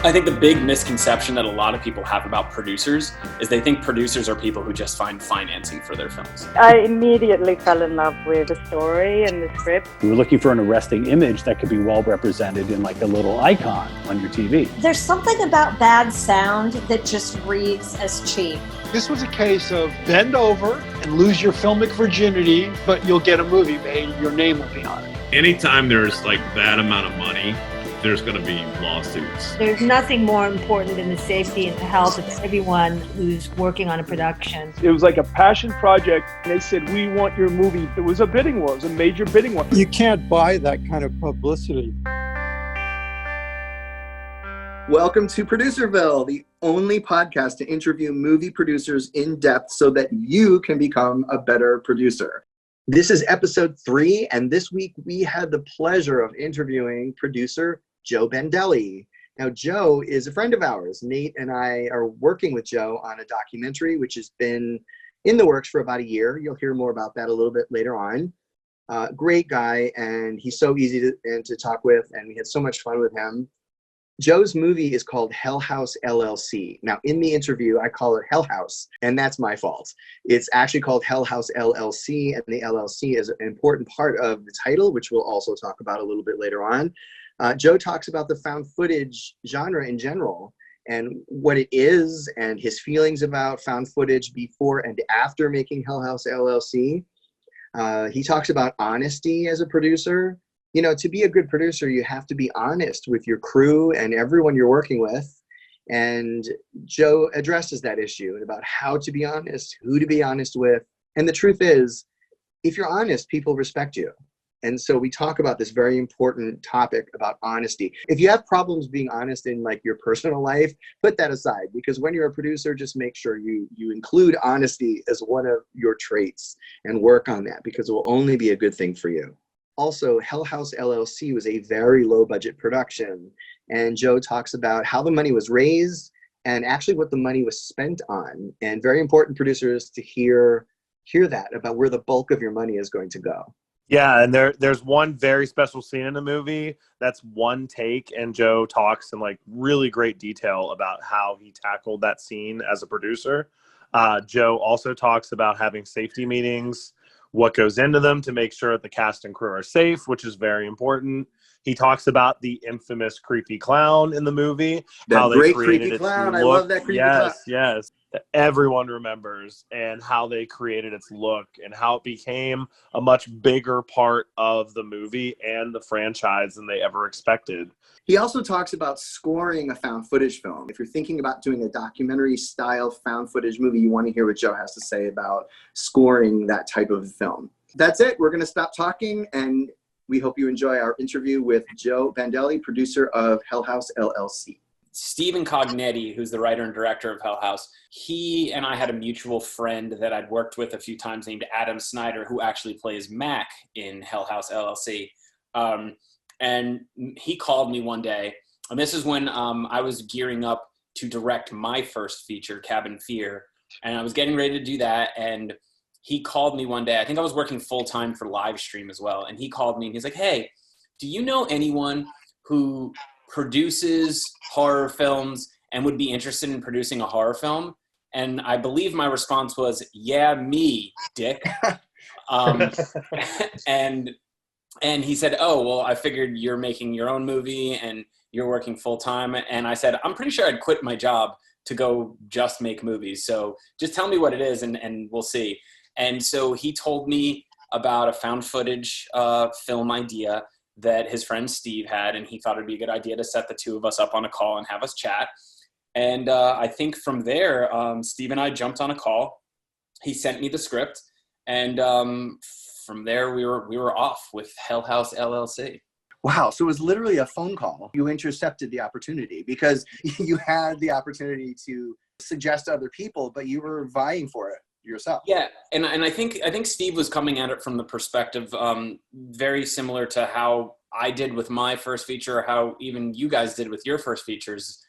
I think the big misconception that a lot of people have about producers is they think producers are people who just find financing for their films. I immediately fell in love with the story and the script. We were looking for an arresting image that could be well represented in like a little icon on your TV. There's something about bad sound that just reads as cheap. This was a case of bend over and lose your filmic virginity, but you'll get a movie made and your name will be on it. Anytime there's like that amount of money, there's going to be lawsuits. There's nothing more important than the safety and the health of everyone who's working on a production. It was like a passion project. They said, we want your movie. It was a bidding war. It was a major bidding war. You can't buy that kind of publicity. Welcome to Producerville, the only podcast to interview movie producers in depth so that you can become a better producer. This is episode 3, and this week we had the pleasure of interviewing producer Joe Bandelli. Now, Joe is a friend of ours. Nate and I are working with Joe on a documentary, which has been in the works for about a year. You'll hear more about that a little bit later on. Great guy, and he's so easy to talk with, and we had so much fun with him. Joe's movie is called Hell House LLC. Now, in the interview, I call it Hell House, and that's my fault. It's actually called Hell House LLC, and the LLC is an important part of the title, which we'll also talk about a little bit later on. Joe talks about the found footage genre in general and what it is and his feelings about found footage before and after making Hell House LLC. He talks about honesty as a producer. You know, to be a good producer, you have to be honest with your crew and everyone you're working with. And Joe addresses that issue and about how to be honest, who to be honest with. And the truth is, if you're honest, people respect you. And so we talk about this very important topic about honesty. If you have problems being honest in like your personal life, put that aside, because when you're a producer, just make sure you include honesty as one of your traits and work on that, because it will only be a good thing for you. Also, Hell House LLC was a very low budget production, and Joe talks about how the money was raised and actually what the money was spent on. And very important producers to hear that about where the bulk of your money is going to go. Yeah, and there's one very special scene in the movie that's one take, and Joe talks in like really great detail about how he tackled that scene as a producer. Joe also talks about having safety meetings, what goes into them to make sure that the cast and crew are safe, which is very important. He talks about the infamous creepy clown in the movie. That great creepy clown. I love that creepy clown. Yes. Everyone remembers, and how they created its look and how it became a much bigger part of the movie and the franchise than they ever expected. He also talks about scoring a found footage film. If you're thinking about doing a documentary style found footage movie, you want to hear what Joe has to say about scoring that type of film. That's it. We're going to stop talking, and we hope you enjoy our interview with Joe Bandelli, producer of Hell House LLC. Stephen Cognetti, who's the writer and director of Hell House, he and I had a mutual friend that I'd worked with a few times named Adam Snyder, who actually plays Mac in Hell House LLC. And he called me one day, and this is when I was gearing up to direct my first feature, Cabin Fear, and I was getting ready to do that, and he called me one day. I think I was working full-time for live stream as well, and he called me, and he's like, hey, do you know anyone who produces horror films and would be interested in producing a horror film? And I believe my response was, yeah, me, dick. And he said, oh, well, I figured you're making your own movie and you're working full time. And I said, I'm pretty sure I'd quit my job to go just make movies. So just tell me what it is and we'll see. And so he told me about a found footage film idea that his friend Steve had, and he thought it'd be a good idea to set the two of us up on a call and have us chat. And I think from there, Steve and I jumped on a call. He sent me the script, and from there we were off with Hell House LLC. Wow, so it was literally a phone call. You intercepted the opportunity because you had the opportunity to suggest to other people, but you were vying for it yourself. Yeah, and I think Steve was coming at it from the perspective very similar to how I did with my first feature, or how even you guys did with your first features,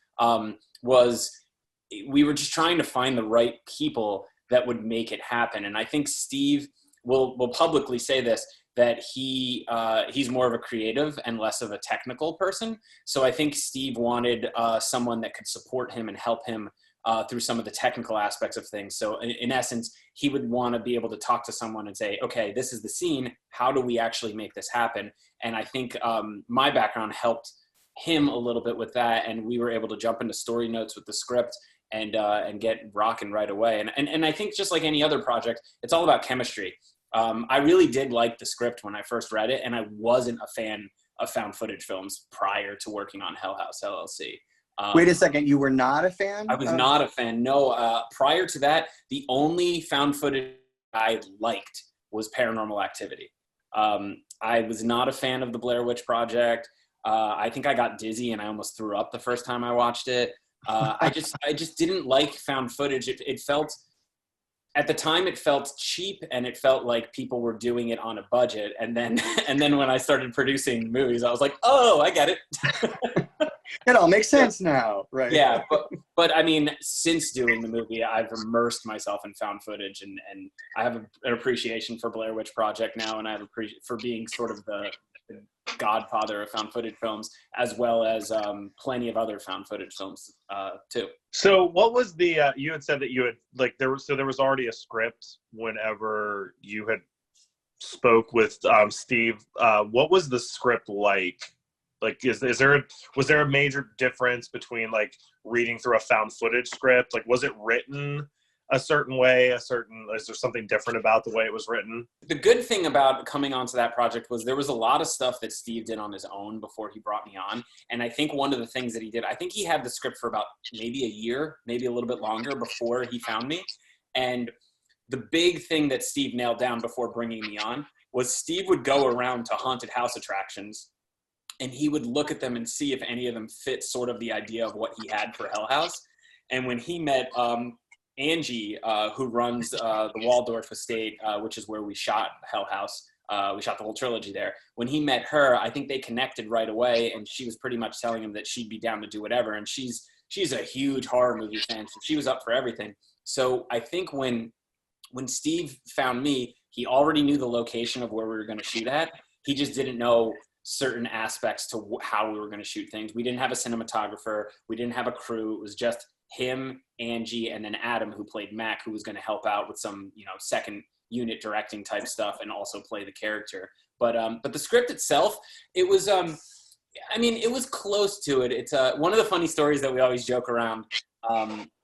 was we were just trying to find the right people that would make it happen. And I think Steve will publicly say this. that he's more of a creative and less of a technical person. So I think Steve wanted someone that could support him and help him through some of the technical aspects of things. So in essence, he would want to be able to talk to someone and say, okay, this is the scene. How do we actually make this happen? And I think my background helped him a little bit with that. And we were able to jump into story notes with the script and get rocking right away. And I think just like any other project, it's all about chemistry. I really did like the script when I first read it, and I wasn't a fan of found footage films prior to working on Hell House LLC. Wait a second, you were not a fan? I was not a fan, no. Prior to that, the only found footage I liked was Paranormal Activity. I was not a fan of the Blair Witch Project. I think I got dizzy and I almost threw up the first time I watched it. I just didn't like found footage. It felt, at the time, it felt cheap, and it felt like people were doing it on a budget. And then when I started producing movies, I was like, oh, I get it. It all makes sense now, right? Yeah, but I mean, since doing the movie, I've immersed myself in found footage, and I have an appreciation for Blair Witch Project now, and I have for being sort of the godfather of found footage films, as well as plenty of other found footage films too. So what was the you had said that you had, like, there was already a script whenever you had spoke with Steve. What was the script like? Like, was there a major difference between like reading through a found footage script? Like, was it written a certain way? Is there something different about the way it was written? The good thing about coming onto that project was there was a lot of stuff that Steve did on his own before he brought me on. And I think one of the things that he did, I think he had the script for about maybe a year, maybe a little bit longer before he found me. And the big thing that Steve nailed down before bringing me on was Steve would go around to haunted house attractions, and he would look at them and see if any of them fit sort of the idea of what he had for Hell House. And when he met Angie, who runs the Waldorf estate, which is where we shot Hell House. We shot the whole trilogy there. When he met her, I think they connected right away, and she was pretty much telling him that she'd be down to do whatever. And she's a huge horror movie fan, so she was up for everything. So I think when Steve found me, he already knew the location of where we were going to shoot at. He just didn't know certain aspects to how we were going to shoot things. We didn't have a cinematographer. We didn't have a crew. It was just him, Angie, and then Adam, who played Mac, who was going to help out with some, second unit directing type stuff and also play the character. But the script itself, it was, it was close to it. It's one of the funny stories that we always joke around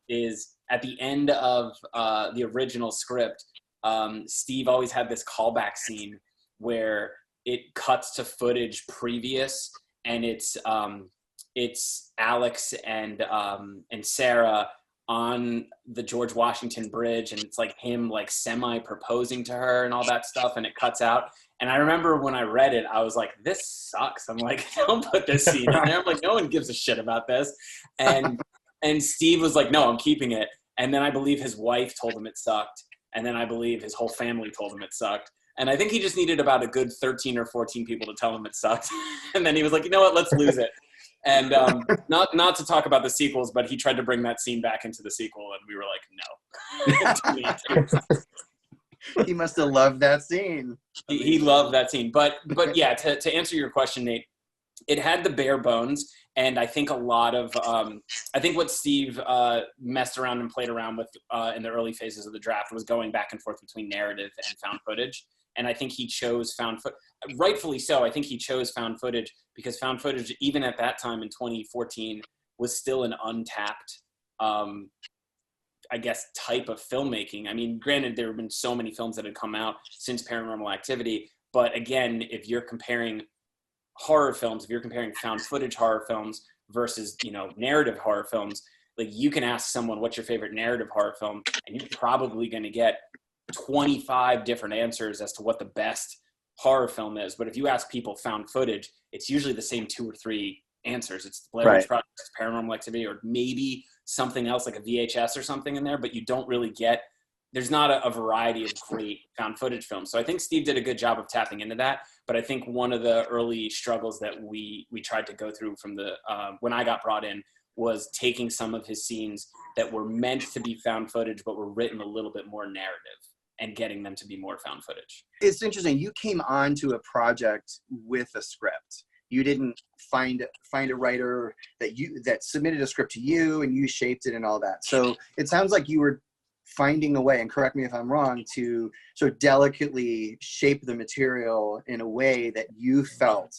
is at the end of the original script, Steve always had this callback scene where it cuts to footage previous, and it's Alex and Sarah on the George Washington Bridge, and it's like him like semi-proposing to her and all that stuff, and it cuts out. And I remember when I read it, I was like, this sucks. I'm like, don't put this scene in there. I'm like, no one gives a shit about this. And Steve was like, no, I'm keeping it. And then I believe his wife told him it sucked. And then I believe his whole family told him it sucked. And I think he just needed about a good 13 or 14 people to tell him it sucked. And then he was like, you know what, let's lose it. And not to talk about the sequels, but he tried to bring that scene back into the sequel, and we were like, no. He must have loved that scene. He loved that scene. But yeah, to answer your question, Nate, it had the bare bones. And I think a lot of, I think what Steve messed around and played around with in the early phases of the draft was going back and forth between narrative and found footage. And I think he chose rightfully so. I think he chose found footage because found footage, even at that time in 2014, was still an untapped, I guess, type of filmmaking. I mean, granted, there have been so many films that had come out since Paranormal Activity. But again, if you're comparing horror films, if you're comparing found footage horror films versus, narrative horror films, like you can ask someone, what's your favorite narrative horror film? And you're probably going to get 25 different answers as to what the best horror film is. But if you ask people found footage, it's usually the same 2 or 3 answers. It's the Blair Witch Project, it's Paranormal Activity, or maybe something else like a VHS or something in there, but you don't really get, there's not a variety of great found footage films. So I think Steve did a good job of tapping into that. But I think one of the early struggles that we tried to go through from the when I got brought in was taking some of his scenes that were meant to be found footage, but were written a little bit more narrative. and getting them to be more found footage. It's interesting. You came on to a project with a script. You didn't find a writer that submitted a script to you and you shaped it and all that. So it sounds like you were finding a way, and correct me if I'm wrong, to sort of delicately shape the material in a way that you felt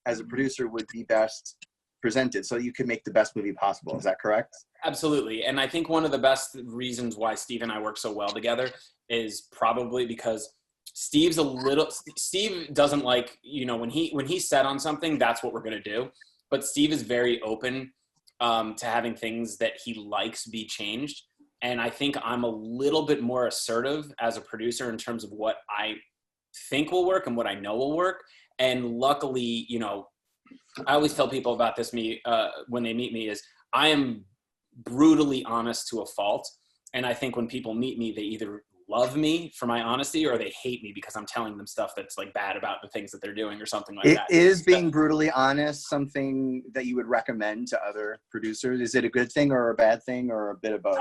as a producer would be best presented so you could make the best movie possible. Is that correct? Absolutely. And I think one of the best reasons why Steve and I work so well together is probably because Steve doesn't like, when he set on something, that's what we're going to do. But Steve is very open to having things that he likes be changed. And I think I'm a little bit more assertive as a producer in terms of what I think will work and what I know will work. And luckily, I always tell people about this when they meet me is I am brutally honest to a fault. And I think when people meet me, they either love me for my honesty or they hate me because I'm telling them stuff that's like bad about the things that they're doing or something like that. Is being brutally honest something that you would recommend to other producers? Is it a good thing or a bad thing or a bit of both?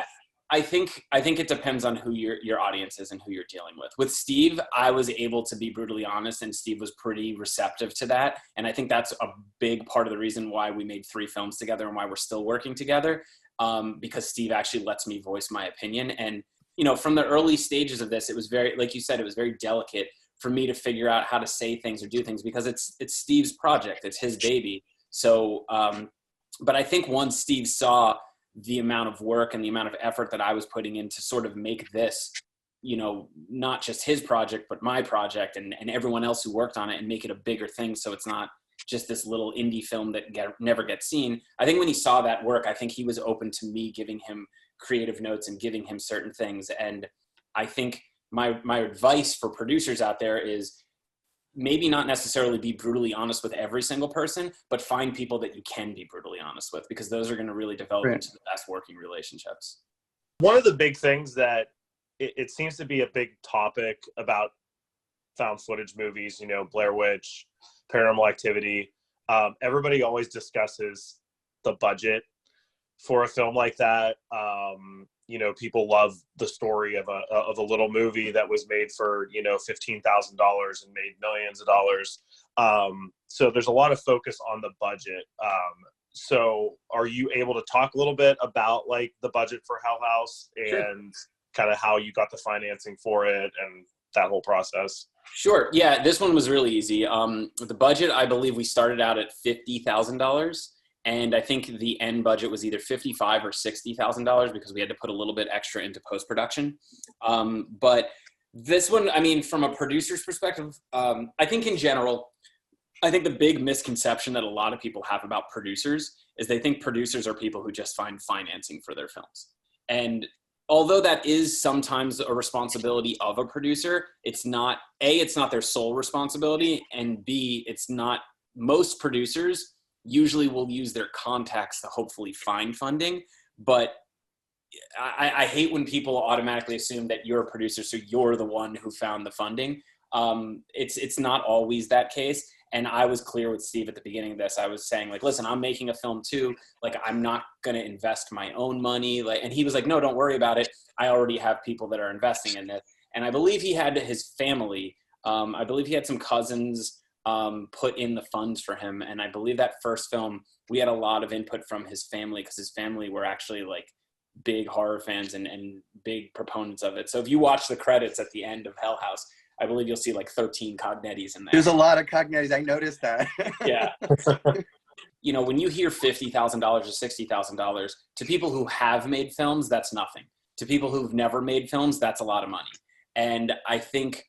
I think it depends on who your audience is and who you're dealing with. With Steve, I was able to be brutally honest, and Steve was pretty receptive to that. And I think that's a big part of the reason why we made 3 films together and why we're still working together, because Steve actually lets me voice my opinion. And, from the early stages of this, it was very, like you said, it was very delicate for me to figure out how to say things or do things because it's Steve's project. It's his baby. So, but I think once Steve saw the amount of work and the amount of effort that I was putting in to sort of make this, not just his project, but my project and everyone else who worked on it and make it a bigger thing. So it's not just this little indie film that never gets seen. I think when he saw that work, I think he was open to me giving him creative notes and giving him certain things. And I think my advice for producers out there is maybe not necessarily be brutally honest with every single person, but find people that you can be brutally honest with, because those are going to really develop into the best working relationships. One of the big things that it seems to be a big topic about found footage movies, Blair Witch, Paranormal Activity, everybody always discusses the budget for a film like that. People love the story of a little movie that was made for, $15,000 and made millions of dollars. So there's a lot of focus on the budget. So are you able to talk a little bit about like the budget for Hell House and kind of how you got the financing for it and that whole process? Sure. Yeah, this one was really easy. The budget, I believe we started out at $50,000. And I think the end budget was either $55,000 or $60,000 because we had to put a little bit extra into post-production. But this one, I mean, from a producer's perspective, I think in general, I think the big misconception that a lot of people have about producers is they think producers are people who just find financing for their films. And although that is sometimes a responsibility of a producer, it's not their sole responsibility. And B, it's not most producers usually will use their contacts to hopefully find funding. But I hate when people automatically assume that you're a producer, so you're the one who found the funding. It's not always that case. And I was clear with Steve at the beginning of this. I was saying, like, listen, I'm making a film too. Like, I'm not going to invest my own money. And he was like, no, don't worry about it. I already have people that are investing in it. And I believe he had his family. I believe he had some cousins put in the funds for him. And I believe that first film, we had a lot of input from his family because his family were actually like big horror fans and big proponents of it. So if you watch the credits at the end of Hell House, I believe you'll see like 13 Cognettis in there. There's a lot of Cognettis. I noticed that. Yeah. When you hear $50,000 or $60,000, to people who have made films, that's nothing. To people who've never made films, that's a lot of money. And I think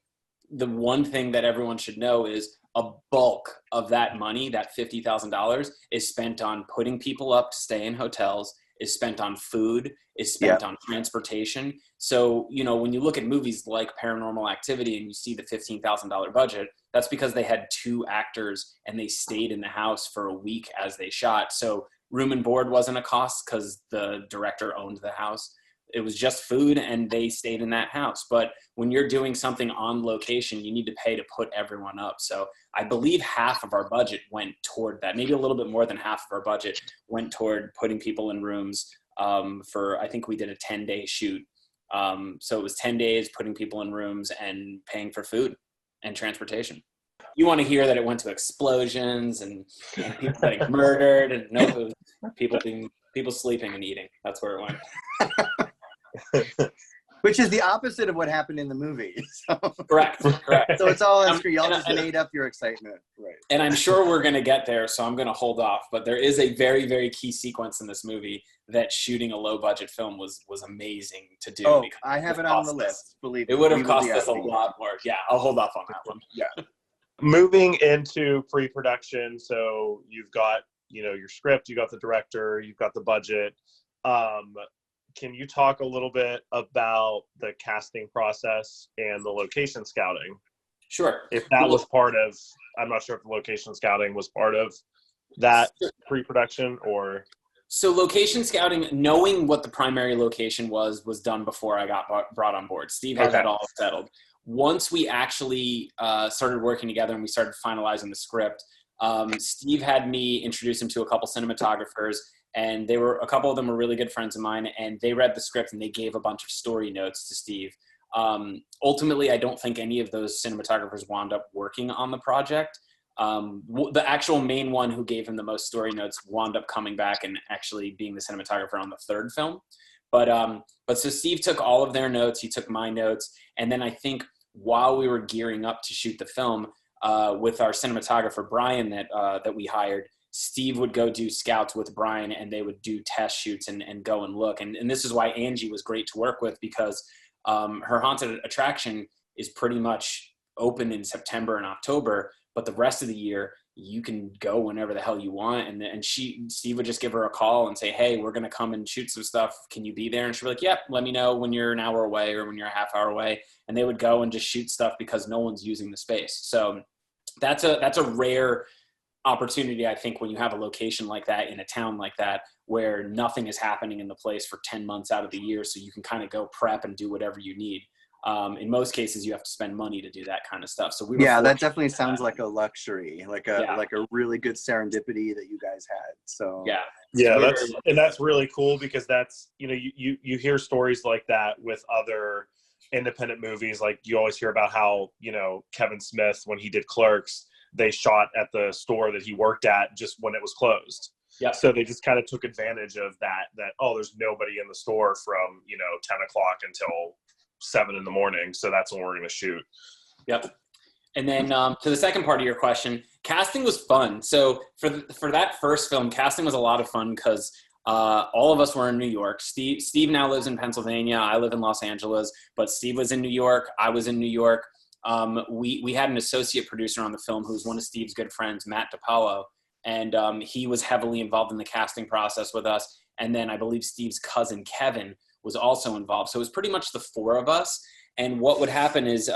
the one thing that everyone should know is a bulk of that money, that $50,000, is spent on putting people up to stay in hotels, is spent on food, is spent on transportation. So, when you look at movies like Paranormal Activity and you see the $15,000 budget, that's because they had 2 actors and they stayed in the house for a week as they shot. So room and board wasn't a cost because the director owned the house. It was just food and they stayed in that house. But when you're doing something on location, you need to pay to put everyone up. So I believe half of our budget went toward that. Maybe a little bit more than half of our budget went toward putting people in rooms I think we did a 10-day shoot. So it was 10 days putting people in rooms and paying for food and transportation. You want to hear that it went to explosions and people getting murdered, and no, it was people sleeping and eating. That's where it went. Which is the opposite of what happened in the movie. So. Correct. So it's all on screen. Y'all just made up your excitement. Right. And I'm sure we're going to get there, so I'm going to hold off. But there is a very, very key sequence in this movie that shooting a low-budget film was amazing to do. Oh, I have it on the list. Believe me. It would have cost us a lot more. Yeah, I'll hold off on that one. Yeah. Moving into pre-production, so you've got, your script, you got the director, you've got the budget. Can you talk a little bit about the casting process and the location scouting? Sure. If that was part of, I'm not sure if the location scouting was part of that pre-production or... So location scouting, knowing what the primary location was done before I got brought on board. Steve had that all settled. Once we actually started working together and we started finalizing the script, Steve had me introduce him to a couple cinematographers, and a couple of them were really good friends of mine, and they read the script and they gave a bunch of story notes to Steve. Ultimately, I don't think any of those cinematographers wound up working on the project. The actual main one who gave him the most story notes wound up coming back and actually being the cinematographer on the third film. But so Steve took all of their notes, he took my notes, and then I think while we were gearing up to shoot the film, with our cinematographer, Brian, that we hired, Steve would go do scouts with Brian, and they would do test shoots and go and look. And this is why Angie was great to work with, because her haunted attraction is pretty much open in September and October, but the rest of the year you can go whenever the hell you want. And Steve would just give her a call and say, hey, we're going to come and shoot some stuff. Can you be there? And she'd be like, yep, let me know when you're an hour away or when you're a half hour away. And they would go and just shoot stuff because no one's using the space. So that's a rare opportunity, I think, when you have a location like that in a town like that, where nothing is happening in the place for 10 months out of the year. So you can kind of go prep and do whatever you need. In most cases, you have to spend money to do that kind of stuff. So that definitely sounds like a luxury, like a really good serendipity that you guys had. So that's really cool, because that's, you hear stories like that with other independent movies. Like you always hear about how, Kevin Smith, when he did Clerks, they shot at the store that he worked at just when it was closed. Yeah. So they just kind of took advantage of that, there's nobody in the store from, 10 o'clock until 7 a.m. So that's when we're going to shoot. Yep. And then to the second part of your question, casting was fun. So for that first film, casting was a lot of fun because all of us were in New York. Steve now lives in Pennsylvania. I live in Los Angeles, but Steve was in New York. I was in New York. We had an associate producer on the film who was one of Steve's good friends, Matt DiPaolo, and he was heavily involved in the casting process with us. And then I believe Steve's cousin, Kevin, was also involved. So it was pretty much the four of us. And what would happen is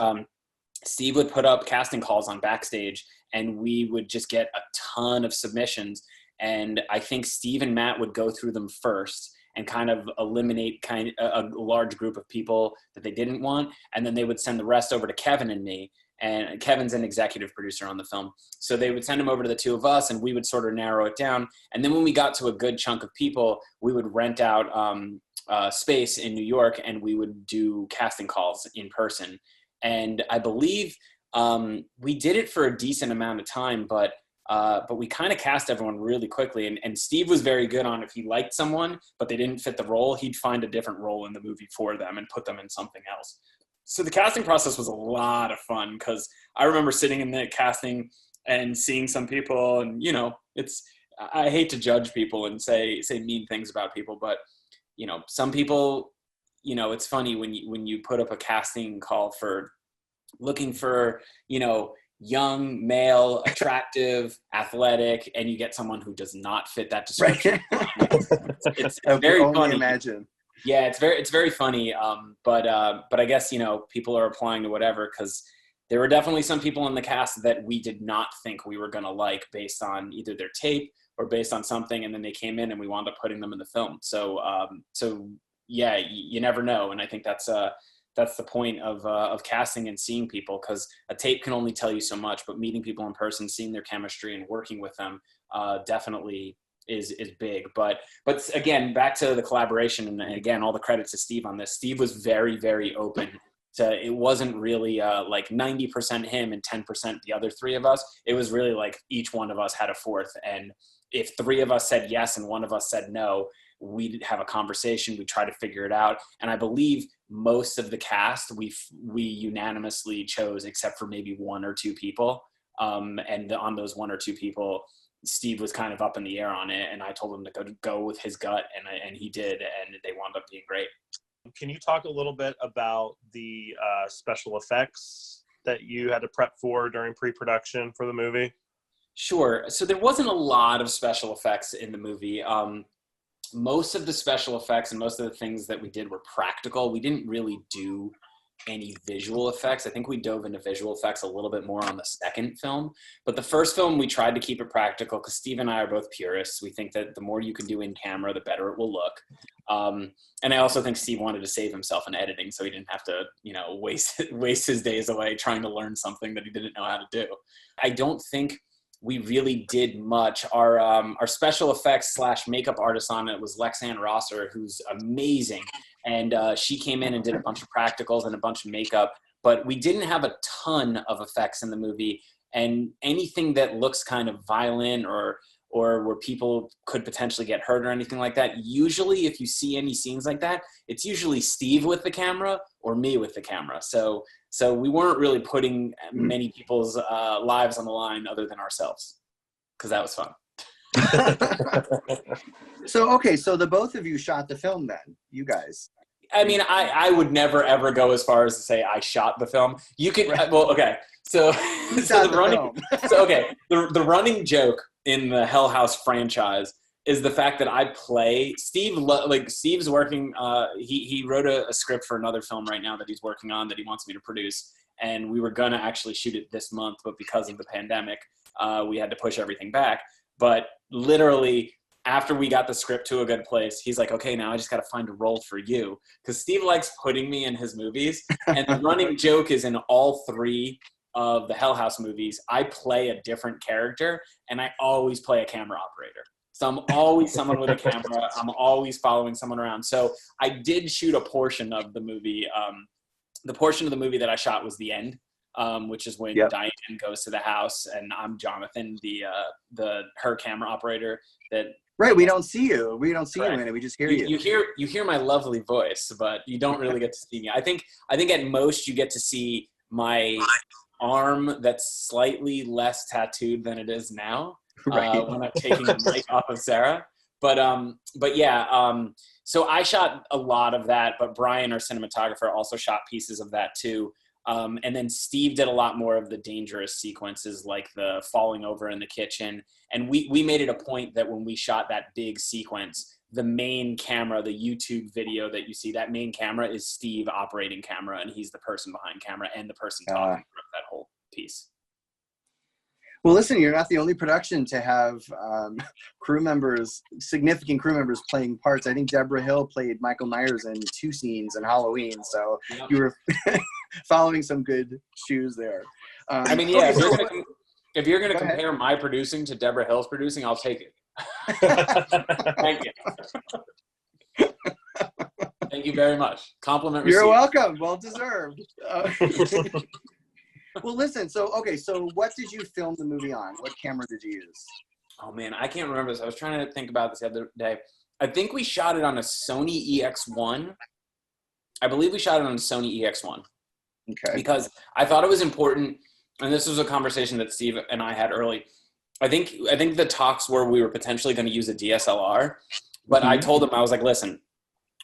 Steve would put up casting calls on Backstage, and we would just get a ton of submissions. And I think Steve and Matt would go through them first and kind of eliminate a large group of people that they didn't want. And then they would send the rest over to Kevin and me. And Kevin's an executive producer on the film. So they would send him over to the two of us, and we would sort of narrow it down. And then when we got to a good chunk of people, we would rent out space in New York, and we would do casting calls in person. And I believe we did it for a decent amount of time, but we kind of cast everyone really quickly. And Steve was very good on, if he liked someone, but they didn't fit the role, he'd find a different role in the movie for them and put them in something else. So the casting process was a lot of fun, because I remember sitting in the casting and seeing some people, and, I hate to judge people and say mean things about people, but, some people, it's funny when you put up a casting call for looking for, young, male, attractive, athletic, and you get someone who does not fit that description. Right. It's very funny. Imagine. Yeah, it's very funny. But I guess, people are applying to whatever, because there were definitely some people in the cast that we did not think we were going to like based on either their tape or based on something. And then they came in and we wound up putting them in the film. So yeah, you never know. And I think that's the point of casting and seeing people, because a tape can only tell you so much, but meeting people in person, seeing their chemistry and working with them definitely is big. But again, back to the collaboration, and again, all the credit to Steve on this. Steve was very, very open. So it wasn't really like 90% him and 10% the other three of us. It was really like each one of us had a fourth. And if three of us said yes and one of us said no, we'd have a conversation. We try to figure it out. And I believe most of the cast we unanimously chose, except for maybe one or two people. And on those one or two people, Steve was kind of up in the air on it. And I told him to go with his gut, and he did. And they wound up being great. Can you talk a little bit about the special effects that you had to prep for during pre-production for the movie? Sure. So there wasn't a lot of special effects in the movie. Most of the special effects and most of the things that we did were practical. We didn't really do any visual effects. I think we dove into visual effects a little bit more on the second film. But the first film, we tried to keep it practical because Steve and I are both purists. We think that the more you can do in camera, the better it will look. And I also think Steve wanted to save himself in editing, so he didn't have to, waste his days away trying to learn something that he didn't know how to do. I don't think we really did much. Our special effects / makeup artist on it was Lexanne Rosser, who's amazing. And she came in and did a bunch of practicals and a bunch of makeup, but we didn't have a ton of effects in the movie. And anything that looks kind of violent or where people could potentially get hurt or anything like that, usually if you see any scenes like that, it's usually Steve with the camera or me with the camera. So we weren't really putting many people's lives on the line other than ourselves, because that was fun. So the both of you shot the film then, you guys. I mean, I would never, ever go as far as to say I shot the film. You could, well, okay. So the running joke in the Hell House franchise is the fact that I play Steve. Steve's working. He wrote a script for another film right now that he's working on that he wants me to produce, and we were gonna actually shoot it this month, but because of the pandemic, we had to push everything back. But literally, after we got the script to a good place, he's like, okay, now I just got to find a role for you. Because Steve likes putting me in his movies. And the running joke is in all three of the Hell House movies, I play a different character, and I always play a camera operator. So I'm always someone with a camera. I'm always following someone around. So I did shoot a portion of the movie. The portion of the movie that I shot was the end. Which is when Diane goes to the house, and I'm Jonathan, her camera operator. Right, we don't see you. We don't see you in it. We just hear you. You hear my lovely voice, but you don't really get to see me. I think at most you get to see my arm that's slightly less tattooed than it is now when I'm taking the mic off of Sarah. But yeah. So I shot a lot of that, but Brian, our cinematographer, also shot pieces of that too. And then Steve did a lot more of the dangerous sequences, like the falling over in the kitchen. And we made it a point that when we shot that big sequence, the main camera, the YouTube video that you see, that main camera is Steve operating camera, and he's the person behind camera and the person talking throughout that whole piece. Well, listen, you're not the only production to have significant crew members playing parts. I think Deborah Hill played Michael Myers in 2 scenes in Halloween, so you were following some good shoes there. I mean, yeah, if you're gonna compare my producing to Deborah Hill's producing, I'll take it. Thank you. Thank you very much. Compliment received. You're welcome. Well deserved. Well, listen, so what did you film the movie on? What camera did you use? Oh, man, I can't remember this. I was trying to think about this the other day. I think we shot it on a Sony EX1. I believe we shot it on a Sony EX1. Okay. Because I thought it was important, and this was a conversation that Steve and I had early. I think the talks were we were potentially going to use a DSLR, but I told him, I was like, listen,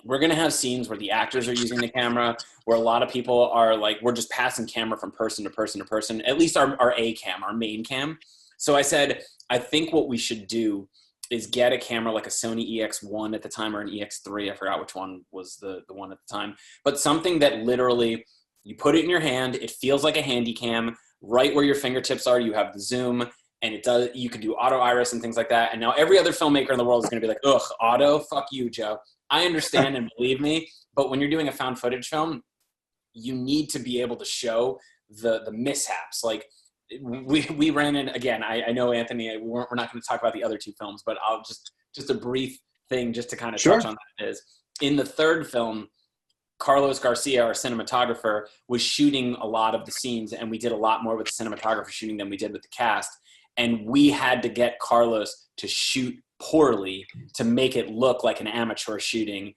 we're going to have scenes where the actors are using the camera, where a lot of people are like, we're just passing camera from person to person to person, at least our A cam, our main cam. So I said, I think what we should do is get a camera like a Sony EX1 at the time, or an EX3. I forgot which one was the one at the time, but something that literally you put it in your hand. It feels like a handy cam. Right where your fingertips are, you have the zoom, and you can do auto iris and things like that. And now every other filmmaker in the world is going to be like, ugh, auto, fuck you, Joe. I understand and believe me, but when you're doing a found footage film, you need to be able to show the mishaps. Like, we ran in again. I know, Anthony, we're not going to talk about the other two films, but I'll just a brief thing just to kind of touch on that is in the third film, Carlos Garcia, our cinematographer, was shooting a lot of the scenes, and we did a lot more with the cinematographer shooting than we did with the cast. And we had to get Carlos to shoot poorly to make it look like an amateur shooting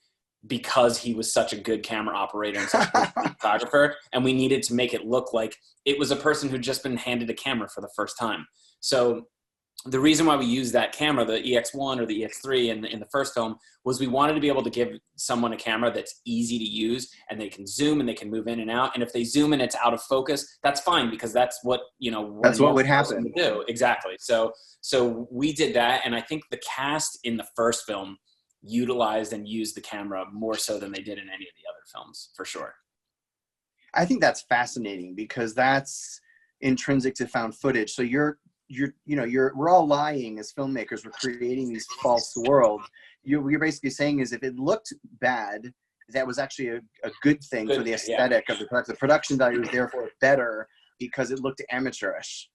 because he was such a good camera operator and such a good cinematographer. And we needed to make it look like it was a person who'd just been handed a camera for the first time. So the reason why we used that camera, the EX1 or the EX3 in the first film, was we wanted to be able to give someone a camera that's easy to use and they can zoom and they can move in and out. And if they zoom and it's out of focus, that's fine because that's what, that's what would happen. To do. Exactly. So we did that. And I think the cast in the first film utilized and used the camera more so than they did in any of the other films, for sure. I think that's fascinating because that's intrinsic to found footage. So we're all lying as filmmakers. We're creating these false worlds. What you're basically saying is if it looked bad, that was actually a good thing for the aesthetic of the product. The production value was therefore better because it looked amateurish.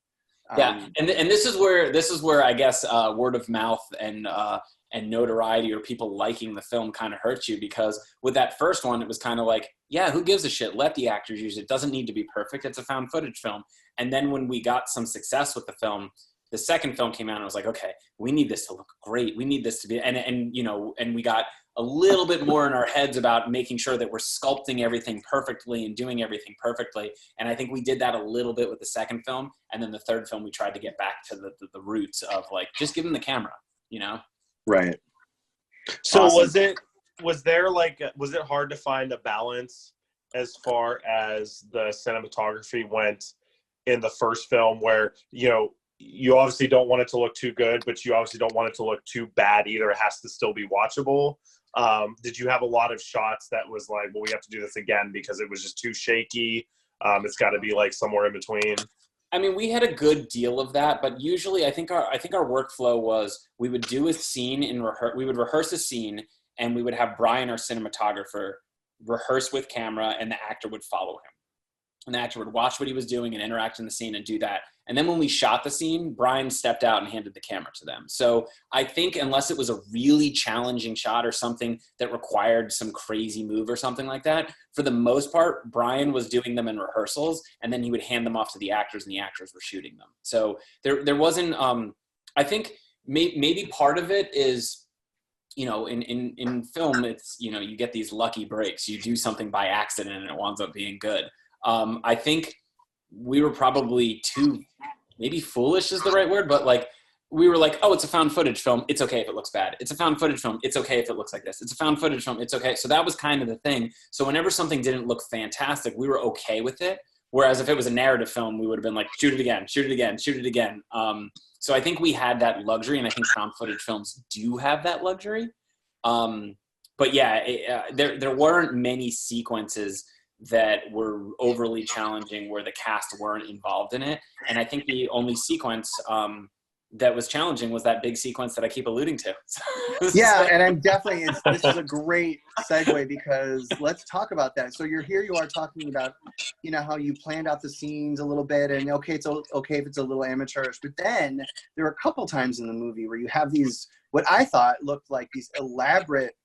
And this is where I guess word of mouth and notoriety or people liking the film kind of hurts you, because with that first one, it was kind of like, yeah, who gives a shit? Let the actors use it. It doesn't need to be perfect. It's a found footage film. And then when we got some success with the film, the second film came out and I was like, okay, we need this to look great. We need this to be, and we got a little bit more in our heads about making sure that we're sculpting everything perfectly and doing everything perfectly. And I think we did that a little bit with the second film. And then the third film, we tried to get back to the roots of like, just give them the camera, Right. So awesome. Was it hard to find a balance as far as the cinematography went in the first film where, you obviously don't want it to look too good, but you obviously don't want it to look too bad either. It has to still be watchable. Did you have a lot of shots that was like, well, we have to do this again because it was just too shaky? It's got to be like somewhere in between. I mean, we had a good deal of that, but usually I think our workflow was we would do a scene we would rehearse a scene, and we would have Brian, our cinematographer, rehearse with camera, and the actor would follow him. And the actor would watch what he was doing and interact in the scene and do that. And then when we shot the scene, Brian stepped out and handed the camera to them. So I think unless it was a really challenging shot or something that required some crazy move or something like that, for the most part, Brian was doing them in rehearsals, and then he would hand them off to the actors, and the actors were shooting them. So there wasn't, I think maybe part of it is, in film, it's, you get these lucky breaks. You do something by accident and it winds up being good. I think we were probably too, maybe foolish is the right word, but like, we were like, oh, it's a found footage film. It's okay if it looks bad. It's a found footage film. It's okay if it looks like this. It's a found footage film. It's okay. So that was kind of the thing. So whenever something didn't look fantastic, we were okay with it. Whereas if it was a narrative film, we would have been like, shoot it again, shoot it again, shoot it again. So I think we had that luxury, and I think found footage films do have that luxury. But yeah, there weren't many sequences that were overly challenging where the cast weren't involved in it. And I think the only sequence that was challenging was that big sequence that I keep alluding to. Yeah, and I'm definitely, this is a great segue because let's talk about that. So you are talking about, how you planned out the scenes a little bit, and okay, it's okay if it's a little amateurish, but then there are a couple times in the movie where you have these, what I thought looked like these elaborate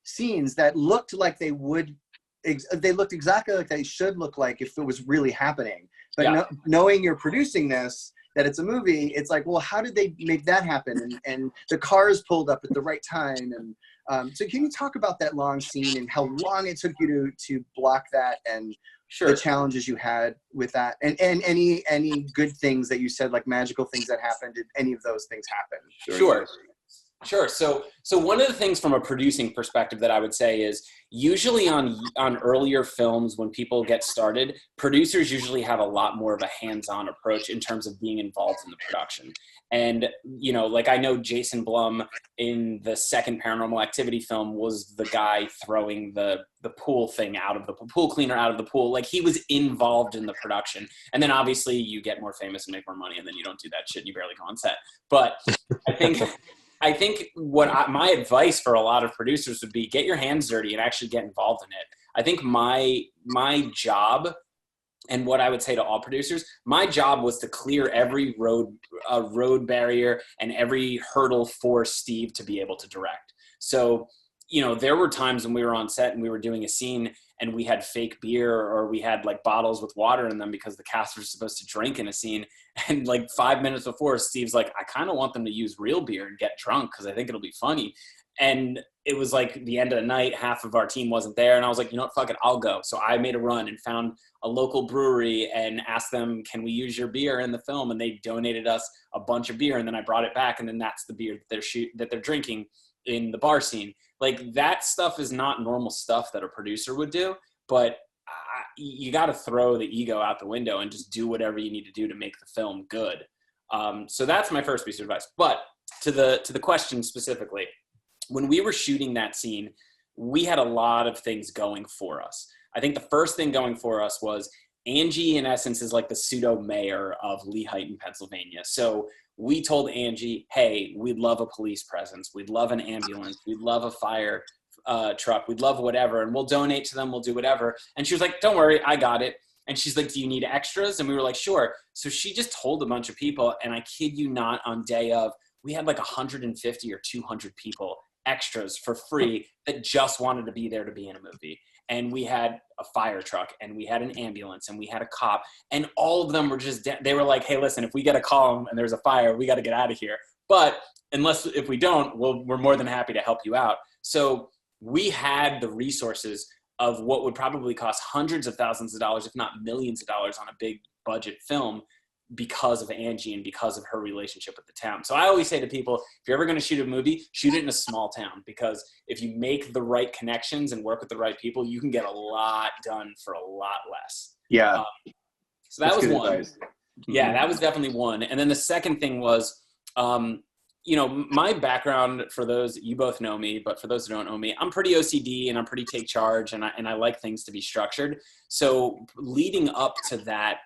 scenes that looked like they looked exactly like they should look like if it was really happening. But knowing you're producing this, that it's a movie, it's like, well, how did they make that happen? And the cars pulled up at the right time. And so can you talk about that long scene and how long it took you to block that, and the challenges you had with that, and any good things that you said, like magical things that happened? Did any of those things happen? Sure. So one of the things from a producing perspective that I would say is usually on earlier films, when people get started, producers usually have a lot more of a hands-on approach in terms of being involved in the production. And, like I know Jason Blum in the second Paranormal Activity film was the guy throwing the pool thing out of the pool cleaner out of the pool. Like, he was involved in the production. And then obviously you get more famous and make more money, and then you don't do that shit and you barely go on set. But I think my advice for a lot of producers would be get your hands dirty and actually get involved in it. I think my job And what I would say to all producers, my job was to clear every road barrier and every hurdle for Steve to be able to direct. So, you know, there were times when we were on set and we were doing a scene and we had fake beer or we had like bottles with water in them because the cast was supposed to drink in a scene. And like 5 minutes before, Steve's like, I kind of want them to use real beer and get drunk because I think it'll be funny. And it was like the end of the night, half of our team wasn't there. And I was like, you know what, fuck it, I'll go. So I made a run and found a local brewery and asked them, can we use your beer in the film? And they donated us a bunch of beer. And then I brought it back. And then that's the beer that they're drinking in the bar scene. Like, that stuff is not normal stuff that a producer would do, but you got to throw the ego out the window and just do whatever you need to do to make the film good. So that's my first piece of advice. But to the question specifically, when we were shooting that scene, we had a lot of things going for us. I think the first thing going for us was Angie, in essence, is like the pseudo mayor of Lehighton, Pennsylvania. So we told Angie, hey, we'd love a police presence. We'd love an ambulance. We'd love a fire truck. We'd love whatever. And we'll donate to them. We'll do whatever. And she was like, don't worry, I got it. And she's like, do you need extras? And we were like, sure. So she just told a bunch of people. And I kid you not, on day of, we had like 150 or 200 people extras for free that just wanted to be there to be in a movie. And we had a fire truck and we had an ambulance and we had a cop, and all of them were just, they were like, hey, listen, if we get a call and there's a fire, we got to get out of here. But if we don't, we're more than happy to help you out. So we had the resources of what would probably cost hundreds of thousands of dollars, if not millions of dollars, on a big budget film, because of Angie and because of her relationship with the town. So I always say to people, if you're ever going to shoot a movie, shoot it in a small town, because if you make the right connections and work with the right people, you can get a lot done for a lot less. Yeah. So that was one. Yeah, that was definitely one. And then the second thing was, you know, my background, for those, you both know me, but for those who don't know me, I'm pretty OCD and I'm pretty take charge, and I like things to be structured. So leading up to that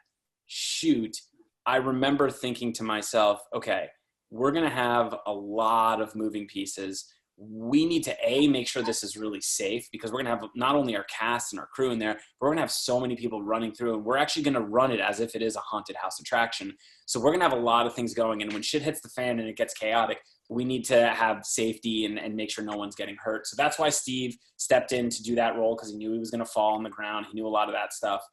shoot, I remember thinking to myself, okay, we're going to have a lot of moving pieces. We need to make sure this is really safe, because we're going to have not only our cast and our crew in there, but we're going to have so many people running through, and we're actually going to run it as if it is a haunted house attraction. So we're going to have a lot of things going. And when shit hits the fan and it gets chaotic, we need to have safety and make sure no one's getting hurt. So that's why Steve stepped in to do that role, because he knew he was going to fall on the ground. He knew a lot of that stuff.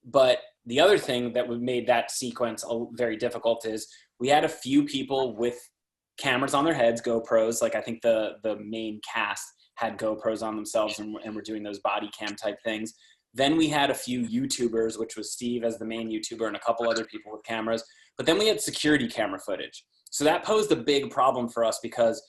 But the other thing that made that sequence very difficult is we had a few people with cameras on their heads, GoPros. Like, I think the main cast had GoPros on themselves and were doing those body cam type things. Then we had a few YouTubers, which was Steve as the main YouTuber and a couple other people with cameras. But then we had security camera footage. So that posed a big problem for us, because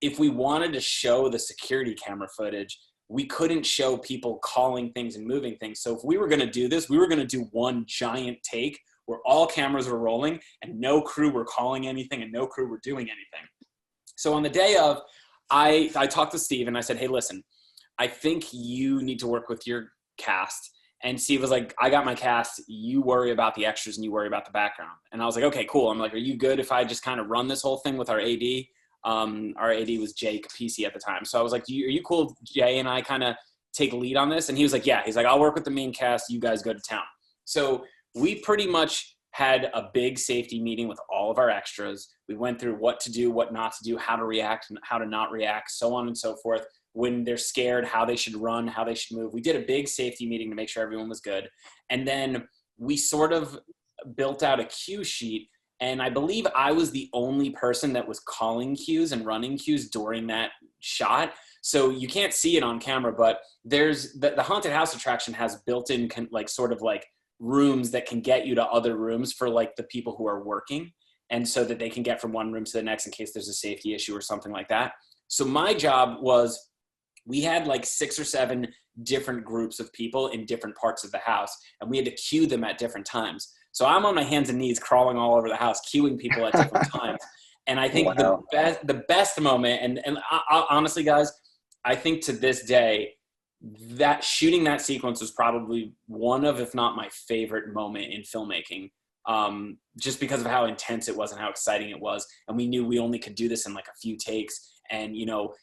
if we wanted to show the security camera footage, we couldn't show people calling things and moving things. So if we were going to do this, we were going to do one giant take where all cameras were rolling and no crew were calling anything and no crew were doing anything. So on the day of, I talked to Steve and I said, hey, listen, I think you need to work with your cast. And Steve was like, I got my cast. You worry about the extras and you worry about the background. And I was like, okay, cool. I'm like, are you good if I just kind of run this whole thing with our AD? Our AD was Jay Capisi at the time. So I was like, are you cool if Jay and I kind of take lead on this? And he was like, yeah. He's like, I'll work with the main cast. You guys go to town. So we pretty much had a big safety meeting with all of our extras. We went through what to do, what not to do, how to react and how to not react, so on and so forth. When they're scared, how they should run, how they should move. We did a big safety meeting to make sure everyone was good. And then we sort of built out a cue sheet. And I believe I was the only person that was calling cues and running cues during that shot. So you can't see it on camera, but there's the haunted house attraction has built-in rooms that can get you to other rooms for like the people who are working. And so that they can get from one room to the next in case there's a safety issue or something like that. So my job was, we had like 6 or 7 different groups of people in different parts of the house, and we had to cue them at different times. So I'm on my hands and knees crawling all over the house, cueing people at different times. And I think the best moment, and I, honestly, guys, I think to this day, that shooting that sequence was probably one of, if not my favorite moment in filmmaking, just because of how intense it was and how exciting it was. And we knew we only could do this in like a few takes. And, you know,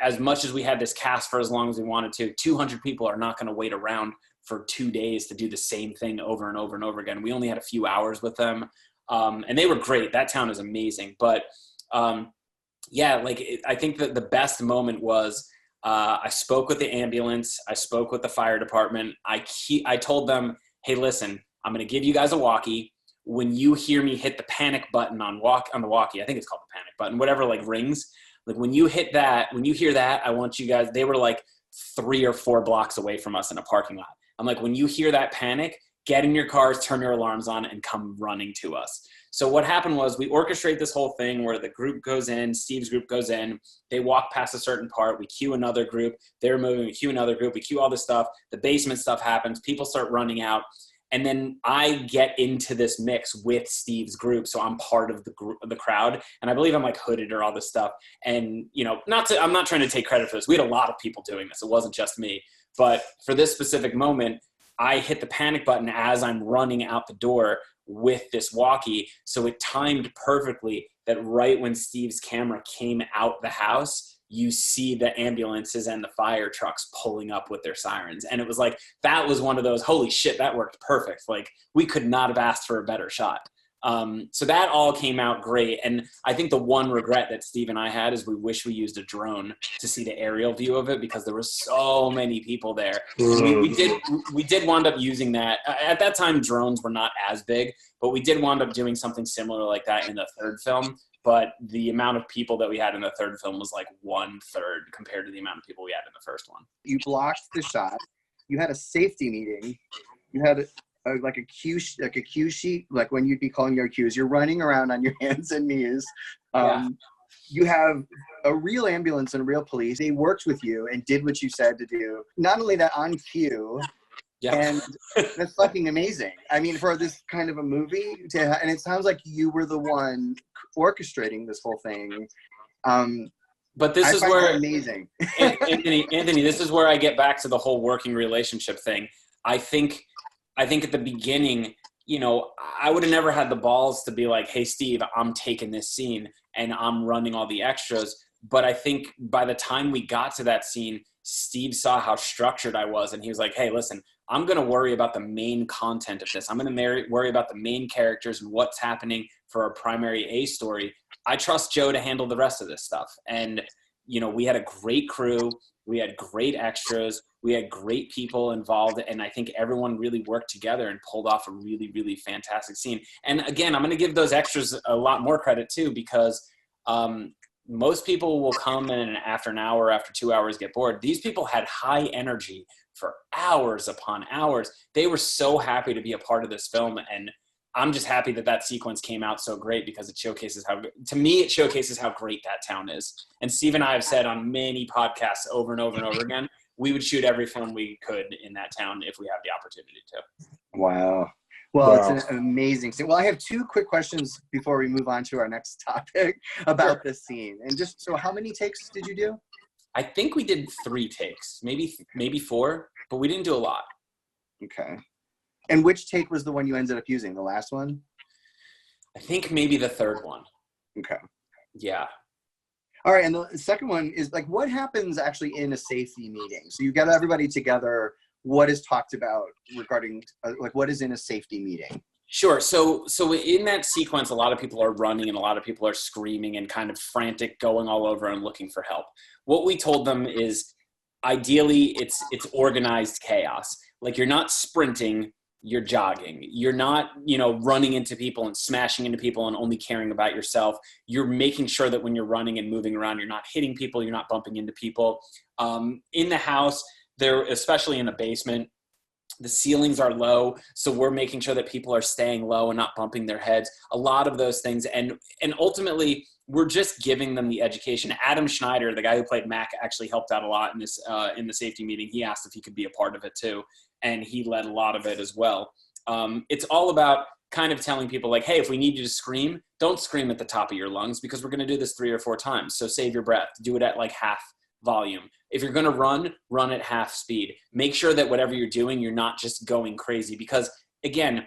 as much as we had this cast for as long as we wanted to, 200 people are not going to wait around for 2 days to do the same thing over and over and over again. We only had a few hours with them. And they were great. That town is amazing. But I think that the best moment was I spoke with the ambulance. I spoke with the fire department. I told them, hey, listen, I'm going to give you guys a walkie. When you hear me hit the panic button on the walkie, I think it's called the panic button, whatever, like rings. Like when you hear that, I want you guys, they were like 3 or 4 blocks away from us in a parking lot. I'm like, when you hear that panic, get in your cars, turn your alarms on, and come running to us. So what happened was we orchestrate this whole thing where the group goes in, Steve's group goes in, they walk past a certain part, we cue another group, they're moving, we cue another group, we cue all this stuff, the basement stuff happens, people start running out, and then I get into this mix with Steve's group, so I'm part of the crowd, and I believe I'm like hooded or all this stuff, and I'm not trying to take credit for this, we had a lot of people doing this, it wasn't just me, but for this specific moment, I hit the panic button as I'm running out the door with this walkie. So it timed perfectly that right when Steve's camera came out the house, you see the ambulances and the fire trucks pulling up with their sirens. And it was like, that was one of those, holy shit, that worked perfect. Like we could not have asked for a better shot. So that all came out great. And I think the one regret that Steve and I had is we wish we used a drone to see the aerial view of it because there were so many people there. We did wind up using that. At that time, drones were not as big, but we did wind up doing something similar like that in the third film. But the amount of people that we had in the third film was like 1/3 compared to the amount of people we had in the first one. You blocked the shot. You had a safety meeting. You had like a cue sheet, like when you'd be calling your cues. You're running around on your hands and knees. You have a real ambulance and real police. They worked with you and did what you said to do. Not only that, on cue. Yeah. And that's fucking amazing. I mean, for this kind of a movie, and it sounds like you were the one orchestrating this whole thing. But this is where amazing. Anthony, this is where I get back to the whole working relationship thing. I think at the beginning, I would have never had the balls to be like, hey, Steve, I'm taking this scene and I'm running all the extras. But I think by the time we got to that scene, Steve saw how structured I was. And he was like, hey, listen, I'm going to worry about the main content of this. I'm going to worry about the main characters and what's happening for our primary A story. I trust Joe to handle the rest of this stuff. And, we had a great crew. We had great extras. We had great people involved. And I think everyone really worked together and pulled off a really, really fantastic scene. And again, I'm going to give those extras a lot more credit too, because most people will come in after an hour, after 2 hours, get bored. These people had high energy for hours upon hours. They were so happy to be a part of this film. And I'm just happy that sequence came out so great because it showcases how great that town is. And Steve and I have said on many podcasts over and over and over again, we would shoot every film we could in that town if we have the opportunity to. Wow. Well, it's an amazing scene. Well, I have 2 quick questions before we move on to our next topic about this scene. And so how many takes did you do? I think we did 3 takes, maybe 4, but we didn't do a lot. Okay. And which take was the one you ended up using? The last one? I think maybe the third one. Okay. Yeah. All right. And the second one is like, what happens actually in a safety meeting? So you got everybody together. What is talked about regarding, what is in a safety meeting? Sure. So in that sequence, a lot of people are running and a lot of people are screaming and kind of frantic, going all over and looking for help. What we told them is ideally it's organized chaos. Like you're not sprinting, you're jogging. You're not, running into people and smashing into people and only caring about yourself. You're making sure that when you're running and moving around, you're not hitting people, you're not bumping into people. In the house, especially in the basement, the ceilings are low, so we're making sure that people are staying low and not bumping their heads. A lot of those things, and ultimately, we're just giving them the education. Adam Schneider, the guy who played Mac, actually helped out a lot in this in the safety meeting. He asked if he could be a part of it too, and he led a lot of it as well. It's all about kind of telling people like, hey, if we need you to scream, don't scream at the top of your lungs because we're going to do this 3 or 4 times. So save your breath. Do it at like half volume. If you're going to run at half speed. Make sure that whatever you're doing, you're not just going crazy because, again,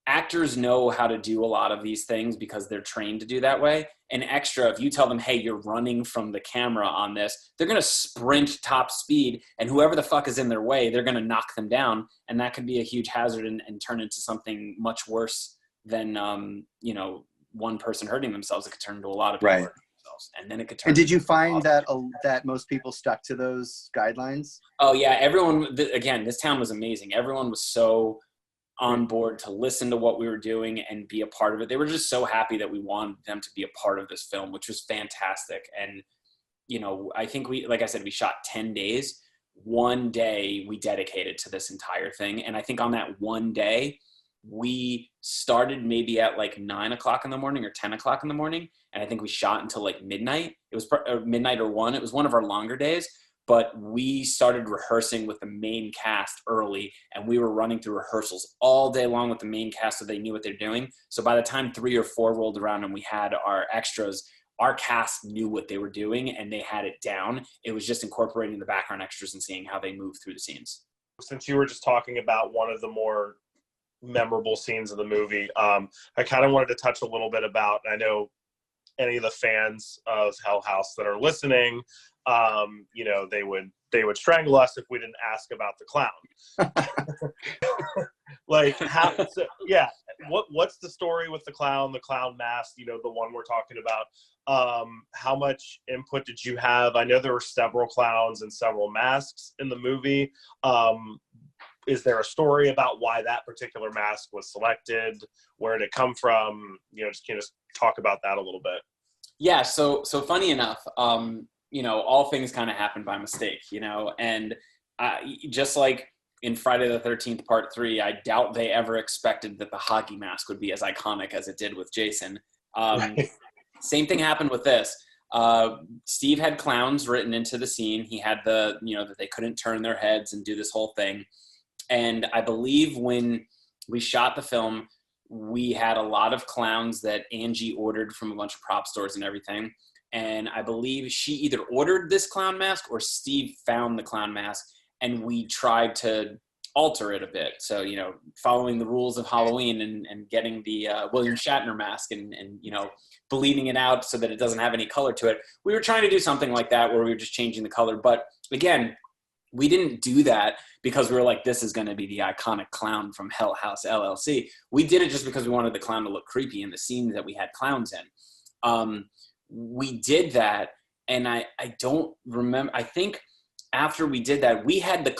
actors know how to do a lot of these things because they're trained to do that way. And extra, if you tell them, hey, you're running from the camera on this, they're going to sprint top speed, and whoever the fuck is in their way, they're going to knock them down. And that could be a huge hazard and turn into something much worse than, one person hurting themselves. It could turn into a lot of people hurting themselves. And then it could turn. And did you find that most people stuck to those guidelines? Oh, yeah. Everyone, again, this town was amazing. Everyone was so on board to listen to what we were doing and be a part of it. They were just so happy that we wanted them to be a part of this film, which was fantastic. And, I think like I said, we shot 10 days. One day we dedicated to this entire thing. And I think on that one day, we started maybe at like 9 o'clock in the morning or 10 o'clock in the morning. And I think we shot until like midnight. It was midnight or 1. It was one of our longer days. But we started rehearsing with the main cast early, and we were running through rehearsals all day long with the main cast so they knew what they're doing. So by the time 3 or 4 rolled around and we had our extras, our cast knew what they were doing and they had it down. It was just incorporating the background extras and seeing how they move through the scenes. Since you were just talking about one of the more memorable scenes of the movie, I kind of wanted to touch a little bit about, I know any of the fans of Hell House that are listening, they would strangle us if we didn't ask about the clown. What's the story with the clown mask, the one we're talking about? How much input did you have? I know there were several clowns and several masks in the movie. Is there a story about why that particular mask was selected? Where did it come from? Just talk about that a little bit. Yeah. So funny enough, all things kind of happen by mistake, and just like in Friday the 13th Part 3, I doubt they ever expected that the hockey mask would be as iconic as it did with Jason. Same thing happened with this. Steve had clowns written into the scene. He had that they couldn't turn their heads and do this whole thing. And I believe when we shot the film, we had a lot of clowns that Angie ordered from a bunch of prop stores and everything. And I believe she either ordered this clown mask or Steve found the clown mask, and we tried to alter it a bit. So, following the rules of Halloween and getting the William Shatner mask and bleeding it out so that it doesn't have any color to it. We were trying to do something like that where we were just changing the color. But again, we didn't do that because we were like, this is going to be the iconic clown from Hell House LLC. We did it just because we wanted the clown to look creepy in the scenes that we had clowns in. We did that, and I don't remember. I think after we did that, we had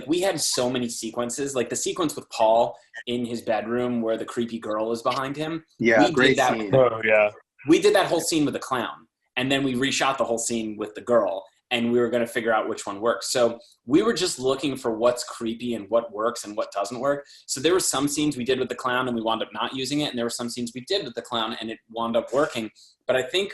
we had so many sequences, like the sequence with Paul in his bedroom where the creepy girl is behind him. Yeah, great scene. Oh, yeah. We did that whole scene with the clown, and then we reshot the whole scene with the girl, and we were going to figure out which one works. So we were just looking for what's creepy and what works and what doesn't work. So there were some scenes we did with the clown and we wound up not using it, and there were some scenes we did with the clown and it wound up working. But I think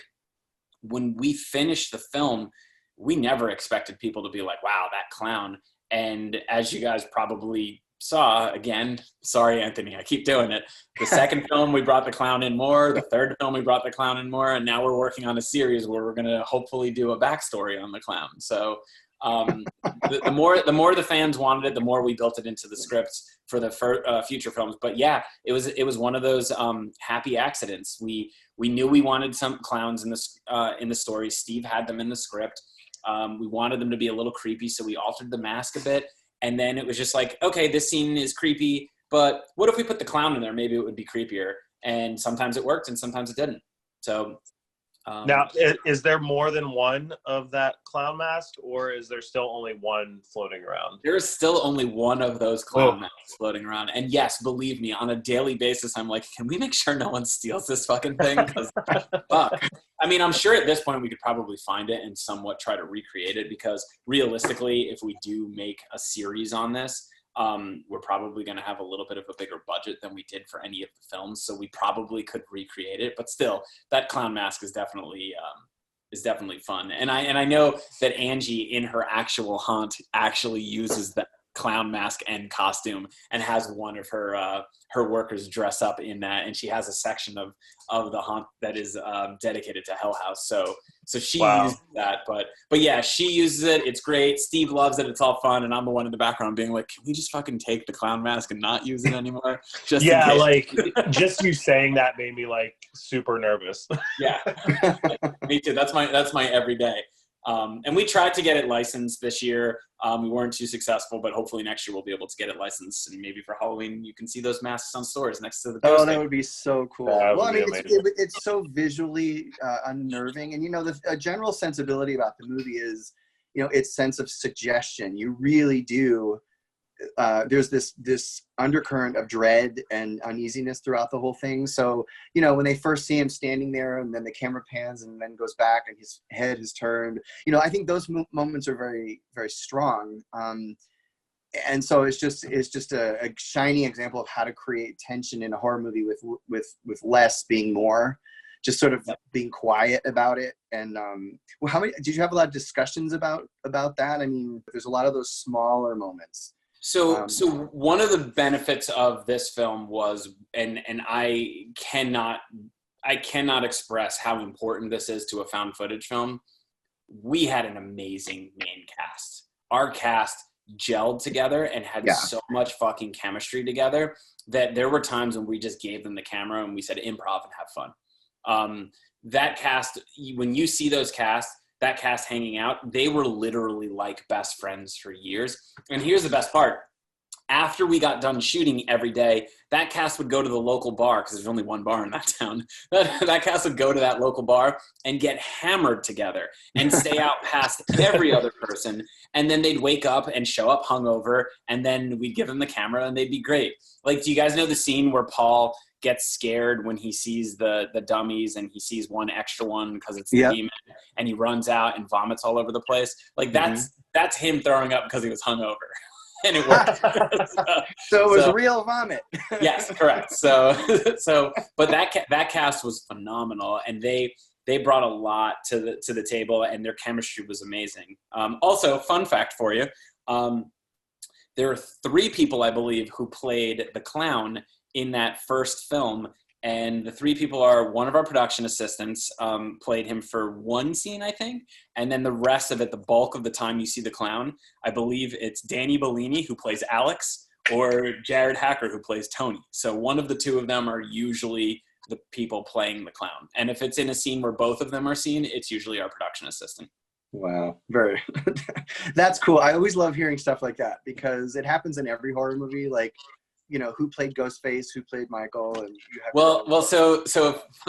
when we finished the film, we never expected people to be like, wow, that clown. And as you guys probably saw, again, sorry, Anthony, I keep doing it. The second film, we brought the clown in more. The third film, we brought the clown in more. And now we're working on a series where we're going to hopefully do a backstory on the clown. So the more the fans wanted it, the more we built it into the scripts for the future films. But yeah, it was one of those happy accidents. We knew we wanted some clowns in the story. Steve had them in the script. We wanted them to be a little creepy, so we altered the mask a bit. And then it was just like, okay, this scene is creepy, but what if we put the clown in there? Maybe it would be creepier. And sometimes it worked and sometimes it didn't. So now, is there more than one of that clown mask, or is there still only one floating around? There is still only one of those clown masks floating around. And yes, believe me, on a daily basis, I'm like, can we make sure no one steals this fucking thing? Because fuck. I mean, I'm sure at this point we could probably find it and somewhat try to recreate it, because realistically, if we do make a series on this, we're probably going to have a little bit of a bigger budget than we did for any of the films. So we probably could recreate it, but still that clown mask is definitely fun. And I know that Angie in her actual haunt actually uses clown mask and costume, and has one of her workers dress up in that, and she has a section of the haunt that is dedicated to Hell House. So she used that, but yeah, she uses it. It's great. Steve loves it. It's all fun, and I'm the one in the background being like, can we just fucking take the clown mask and not use it anymore? Just yeah, like just you saying that made me like super nervous. Yeah, me too. That's my everyday. And we tried to get it licensed this year. We weren't too successful, but hopefully next year we'll be able to get it licensed, and maybe for Halloween you can see those masks on stores next to the ghost. Oh, that would be so cool. Well, I mean, it's so visually unnerving, and a general sensibility about the movie is, its sense of suggestion. You really do. There's this undercurrent of dread and uneasiness throughout the whole thing. So, when they first see him standing there, and then the camera pans and then goes back and his head is turned, I think those moments are very, very strong. And so it's just a shining example of how to create tension in a horror movie with less being more, just sort of being quiet about it. And did you have a lot of discussions about that? I mean, there's a lot of those smaller moments. So one of the benefits of this film was, and I cannot express how important this is to a found footage film. We had an amazing main cast. Our cast gelled together and had so much fucking chemistry together that there were times when we just gave them the camera and we said, improv and have fun. That cast, when you see that cast hanging out, they were literally like best friends for years. And here's the best part. After we got done shooting every day, that cast would go to the local bar, because there's only one bar in that town. That cast would go to that local bar and get hammered together and stay out past every other person. And then they'd wake up and show up hungover, and then we'd give them the camera and they'd be great. Like, do you guys know the scene where Paul gets scared when he sees the dummies and he sees one extra one because it's the demon, and he runs out and vomits all over the place? Like, that's him throwing up because he was hungover. And it worked. so it was real vomit. Yes, correct. But that cast was phenomenal, and they brought a lot to the table, and their chemistry was amazing. Also, fun fact for you, there are 3 people, I believe, who played the clown in that first film. And the 3 people are, one of our production assistants played him for one scene, I think. And then the rest of it, the bulk of the time you see the clown, I believe it's Danny Bellini, who plays Alex, or Jared Hacker, who plays Tony. So one of the 2 of them are usually the people playing the clown. And if it's in a scene where both of them are seen, it's usually our production assistant. Wow. Very. That's cool. I always love hearing stuff like that, because it happens in every horror movie. Like, who played Ghostface, who played Michael, and you have so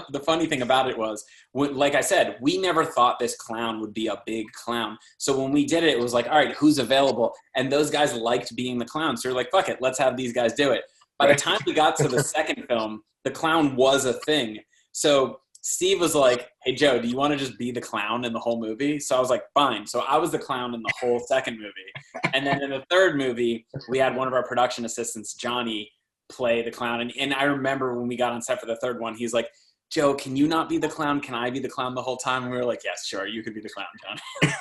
the funny thing about it was, like I said, we never thought this clown would be a big clown. So when we did it, it was like, all right, who's available? And those guys liked being the clown. So we're like, fuck it, let's have these guys do it. By the time we got to the second film, the clown was a thing. So Steve was like, hey, Joe, do you want to just be the clown in the whole movie? So I was like, fine. So I was the clown in the whole second movie. And then in the third movie, we had one of our production assistants, Johnny, play the clown. And I remember when we got on set for the third one, he's like, Joe, can you not be the clown? Can I be the clown the whole time? And we were like, yes, sure, you could be the clown, John.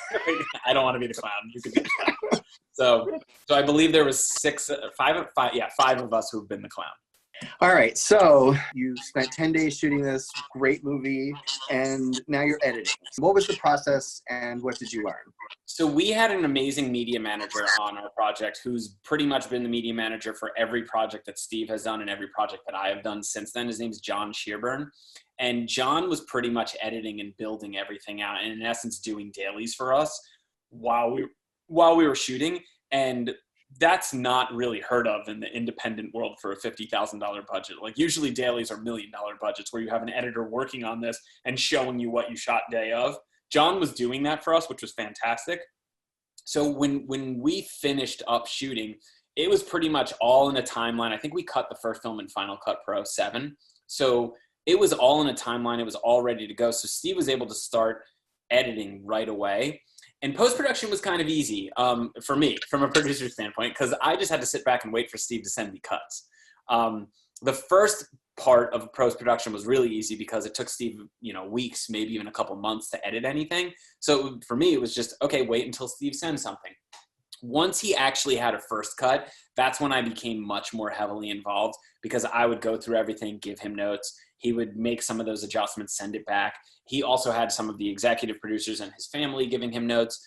I don't want to be the clown. You could be the clown. So I believe there was 5 of us who've been the clown. All right, so you spent 10 days shooting this great movie, and now you're editing. What was the process, and what did you learn? So we had an amazing media manager on our project who's pretty much been the media manager for every project that Steve has done and every project that I have done since then. His name's John Shearburn. And John was pretty much editing and building everything out, and in essence doing dailies for us while we were shooting. And that's not really heard of in the independent world for a $50,000 budget. Like, usually dailies are $1 million budgets where you have an editor working on this and showing you what you shot day of. John was doing that for us, which was fantastic. So when we finished up shooting, it was pretty much all in a timeline. I think we cut the first film in Final Cut Pro 7. So it was all in a timeline. It was all ready to go. So Steve was able to start editing right away. And post-production was kind of easy for me, from a producer standpoint, because I just had to sit back and wait for Steve to send me cuts. The first part of post-production was really easy because it took Steve, weeks, maybe even a couple months to edit anything. So for me, it was just, okay, wait until Steve sends something. Once he actually had a first cut, that's when I became much more heavily involved, because I would go through everything, give him notes. He would make some of those adjustments, send it back. He also had some of the executive producers and his family giving him notes.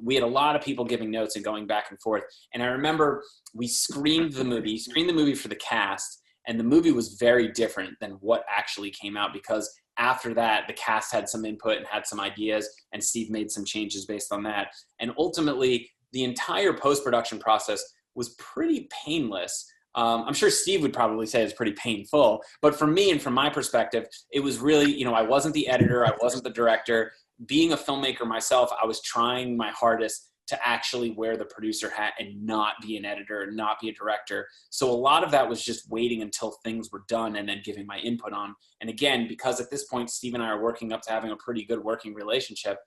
We had a lot of people giving notes and going back and forth. And I remember we screened the movie for the cast, and the movie was very different than what actually came out, because after that, the cast had some input and had some ideas, and Steve made some changes based on that. And ultimately, the entire post-production process was pretty painless. I'm sure Steve would probably say it's pretty painful, but for me and from my perspective, it was really, I wasn't the editor, I wasn't the director. Being a filmmaker myself, I was trying my hardest to actually wear the producer hat and not be an editor and not be a director. So a lot of that was just waiting until things were done and then giving my input on. And again, because at this point, Steve and I are working up to having a pretty good working relationship,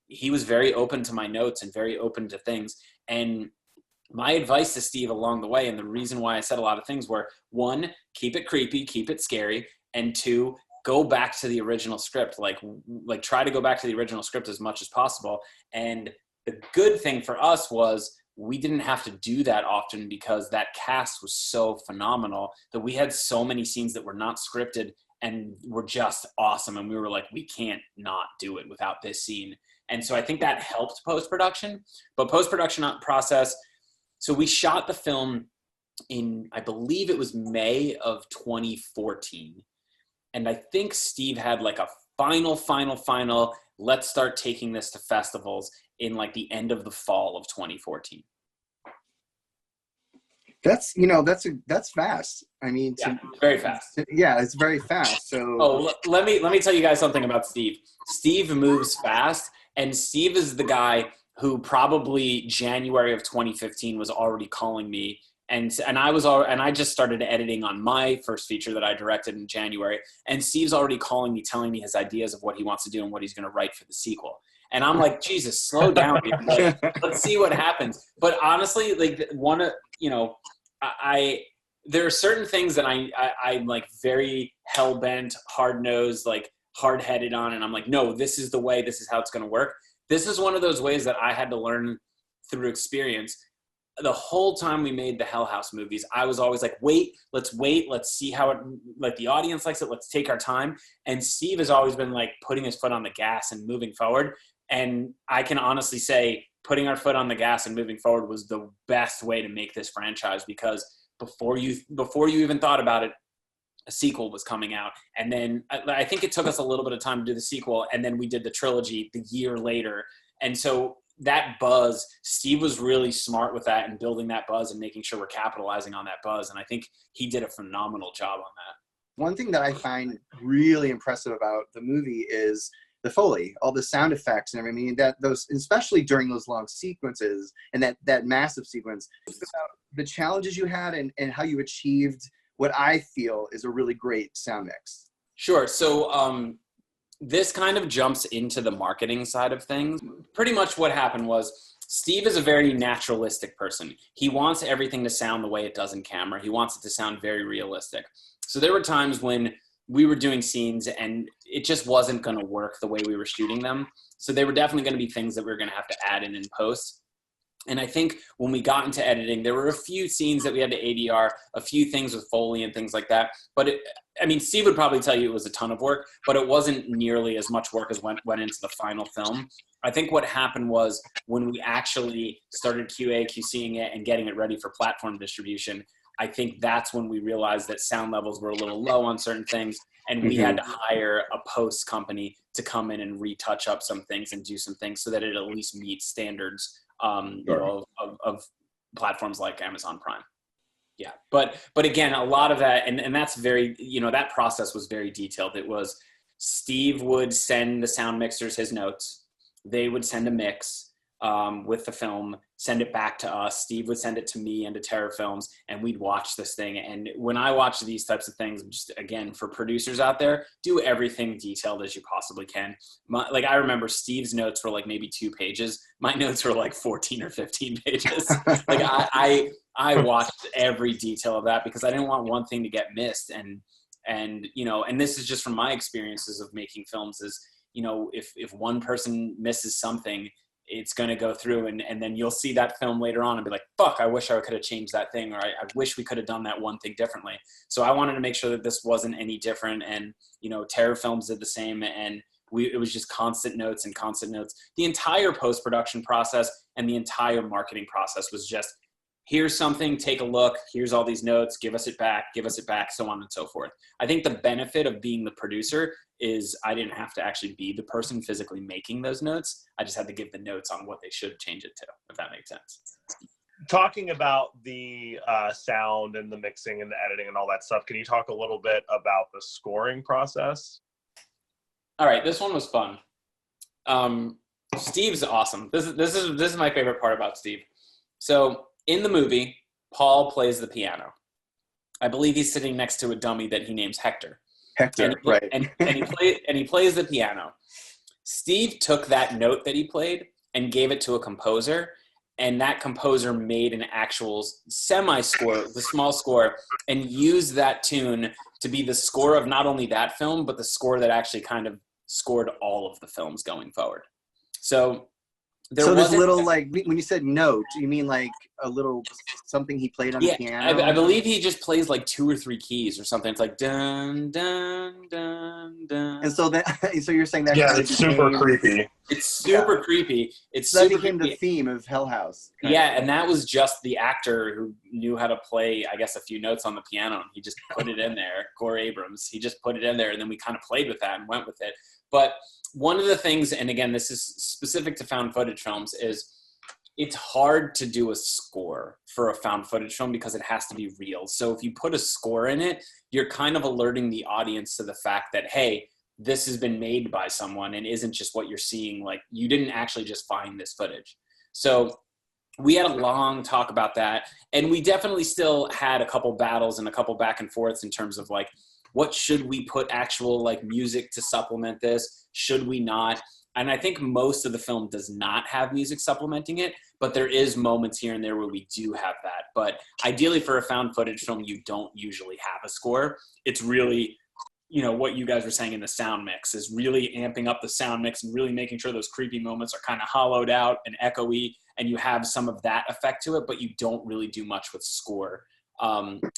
he was very open to my notes and very open to things. And my advice to Steve along the way, and the reason why I said a lot of things were, 1, keep it creepy, keep it scary, and 2, go back to the original script. Like try to go back to the original script as much as possible. And the good thing for us was we didn't have to do that often, because that cast was so phenomenal that we had so many scenes that were not scripted and were just awesome. And we were like, we can't not do it without this scene. And so I think that helped post-production. But post-production process, so we shot the film in, I believe it was May of 2014. And I think Steve had like a final, let's start taking this to festivals in like the end of the fall of 2014. That's fast. I mean, very fast. Yeah, it's very fast. So let me tell you guys something about Steve. Steve moves fast, and Steve is the guy who probably January of 2015 was already calling me, and I just started editing on my first feature that I directed in January, and Steve's already calling me, telling me his ideas of what he wants to do and what he's going to write for the sequel. And I'm like, Jesus, slow down, dude. Like, let's see what happens. But honestly, like there are certain things that I'm like very hell-bent, hard-nosed, like hard-headed on, and I'm like, no, this is the way, this is how it's going to work. This is one of those ways that I had to learn through experience. The whole time we made the Hell House movies, I was always like, wait, let's see how it, like the audience likes it, let's take our time. And Steve has always been like putting his foot on the gas and moving forward. And I can honestly say putting our foot on the gas and moving forward was the best way to make this franchise, because before you even thought about it, a sequel was coming out. And then I think it took us a little bit of time to do the sequel, and then we did the trilogy the year later. And so that buzz, Steve was really smart with that and building that buzz and making sure we're capitalizing on that buzz. And I think he did a phenomenal job on that. One thing that I find really impressive about the movie is the Foley, all the sound effects and everything, that those, especially during those long sequences and that massive sequence, about the challenges you had and how you achieved what I feel is a really great sound mix. Sure. So this kind of jumps into the marketing side of things. Pretty much what happened was Steve is a very naturalistic person. He wants everything to sound the way it does in camera. He wants it to sound very realistic. So there were times when we were doing scenes and it just wasn't going to work the way we were shooting them. So they were definitely going to be things that we were going to have to add in post. And I think when we got into editing, there were a few scenes that we had to ADR, a few things with Foley and things like that. But Steve would probably tell you it was a ton of work, but it wasn't nearly as much work as went into the final film. I think what happened was when we actually started QA/QCing it and getting it ready for platform distribution, I think that's when we realized that sound levels were a little low on certain things, and we had to hire a post company to come in and retouch up some things and do some things so that it at least meets standards of platforms like Amazon Prime. Yeah. But again, a lot of that, and that's very, that process was very detailed. It was Steve would send the sound mixers his notes. They would send a mix with the film, send it back to us. Steve would send it to me and to Terror Films, and we'd watch this thing. And when I watch these types of things, just again, for producers out there, do everything detailed as you possibly can. I remember Steve's notes were like maybe 2 pages. My notes were like 14 or 15 pages. Like I watched every detail of that because I didn't want one thing to get missed. And this is just from my experiences of making films is, if one person misses something, it's going to go through, and then you'll see that film later on and be like, fuck, I wish I could have changed that thing, or I wish we could have done that one thing differently. So I wanted to make sure that this wasn't any different, and terror films did the same, and it was just constant notes and constant notes. The entire post-production process and the entire marketing process was just, here's something, take a look, here's all these notes, give us it back, so on and so forth. I think the benefit of being the producer is I didn't have to actually be the person physically making those notes. I just had to give the notes on what they should change it to, if that makes sense. Talking about the sound and the mixing and the editing and all that stuff, can you talk a little bit about the scoring process? All right, this one was fun. Steve's awesome. This is my favorite part about Steve. So in the movie, Paul plays the piano. I believe he's sitting next to a dummy that he names Hector. Right. And he plays the piano. Steve took that note that he played and gave it to a composer, and that composer made an actual semi-score, the small score, and used that tune to be the score of not only that film, but the score that actually kind of scored all of the films going forward. So there's little, like, when you said note, you mean like a little something he played on the piano? I believe he just plays like 2 or 3 keys or something. It's like dun dun dun dun. And so so you're saying that? Yeah, it's super creepy. It's super creepy. That became the theme of Hell House. Yeah, and that was just the actor who knew how to play, I guess, a few notes on the piano, and he just put it in there. Gore Abrams. He just put it in there, and then we kind of played with that and went with it. But one of the things, and again, this is specific to found footage films, is it's hard to do a score for a found footage film because it has to be real. So if you put a score in it, you're kind of alerting the audience to the fact that, hey, this has been made by someone and isn't just what you're seeing. Like, you didn't actually just find this footage. So we had a long talk about that, and we definitely still had a couple battles and a couple back and forths in terms of like, what should we put actual like music to supplement this? Should we not? And I think most of the film does not have music supplementing it, but there is moments here and there where we do have that. But ideally for a found footage film, you don't usually have a score. It's really, what you guys were saying in the sound mix is really amping up the sound mix and really making sure those creepy moments are kind of hollowed out and echoey, and you have some of that effect to it, but you don't really do much with score.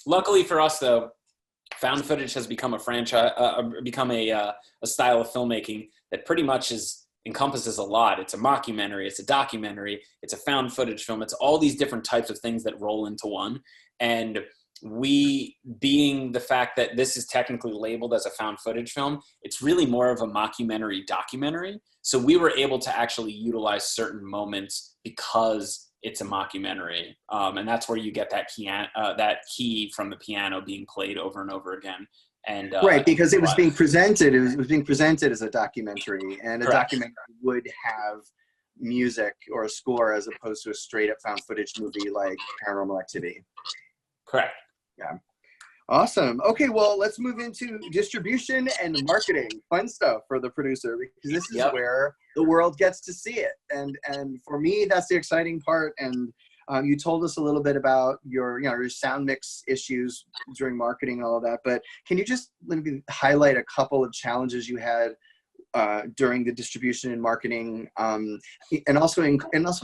Luckily for us though, found footage has become a franchise, become a style of filmmaking that pretty much encompasses a lot. It's a mockumentary, it's a documentary, it's a found footage film. It's all these different types of things that roll into one. And we, being the fact that this is technically labeled as a found footage film, it's really more of a mockumentary documentary. So we were able to actually utilize certain moments because it's a mockumentary. And that's where you get that key from the piano being played over and over again. And right, because it was being presented. It was being presented as a documentary, and a documentary would have music or a score as opposed to a straight up found footage movie like Paranormal Activity. Correct. Yeah. Awesome. Okay, well, let's move into distribution and marketing. Fun stuff for the producer, because this is where the world gets to see it. And for me, that's the exciting part. And you told us a little bit about your sound mix issues during marketing and all of that. But can you just maybe highlight a couple of challenges you had during the distribution and marketing, and also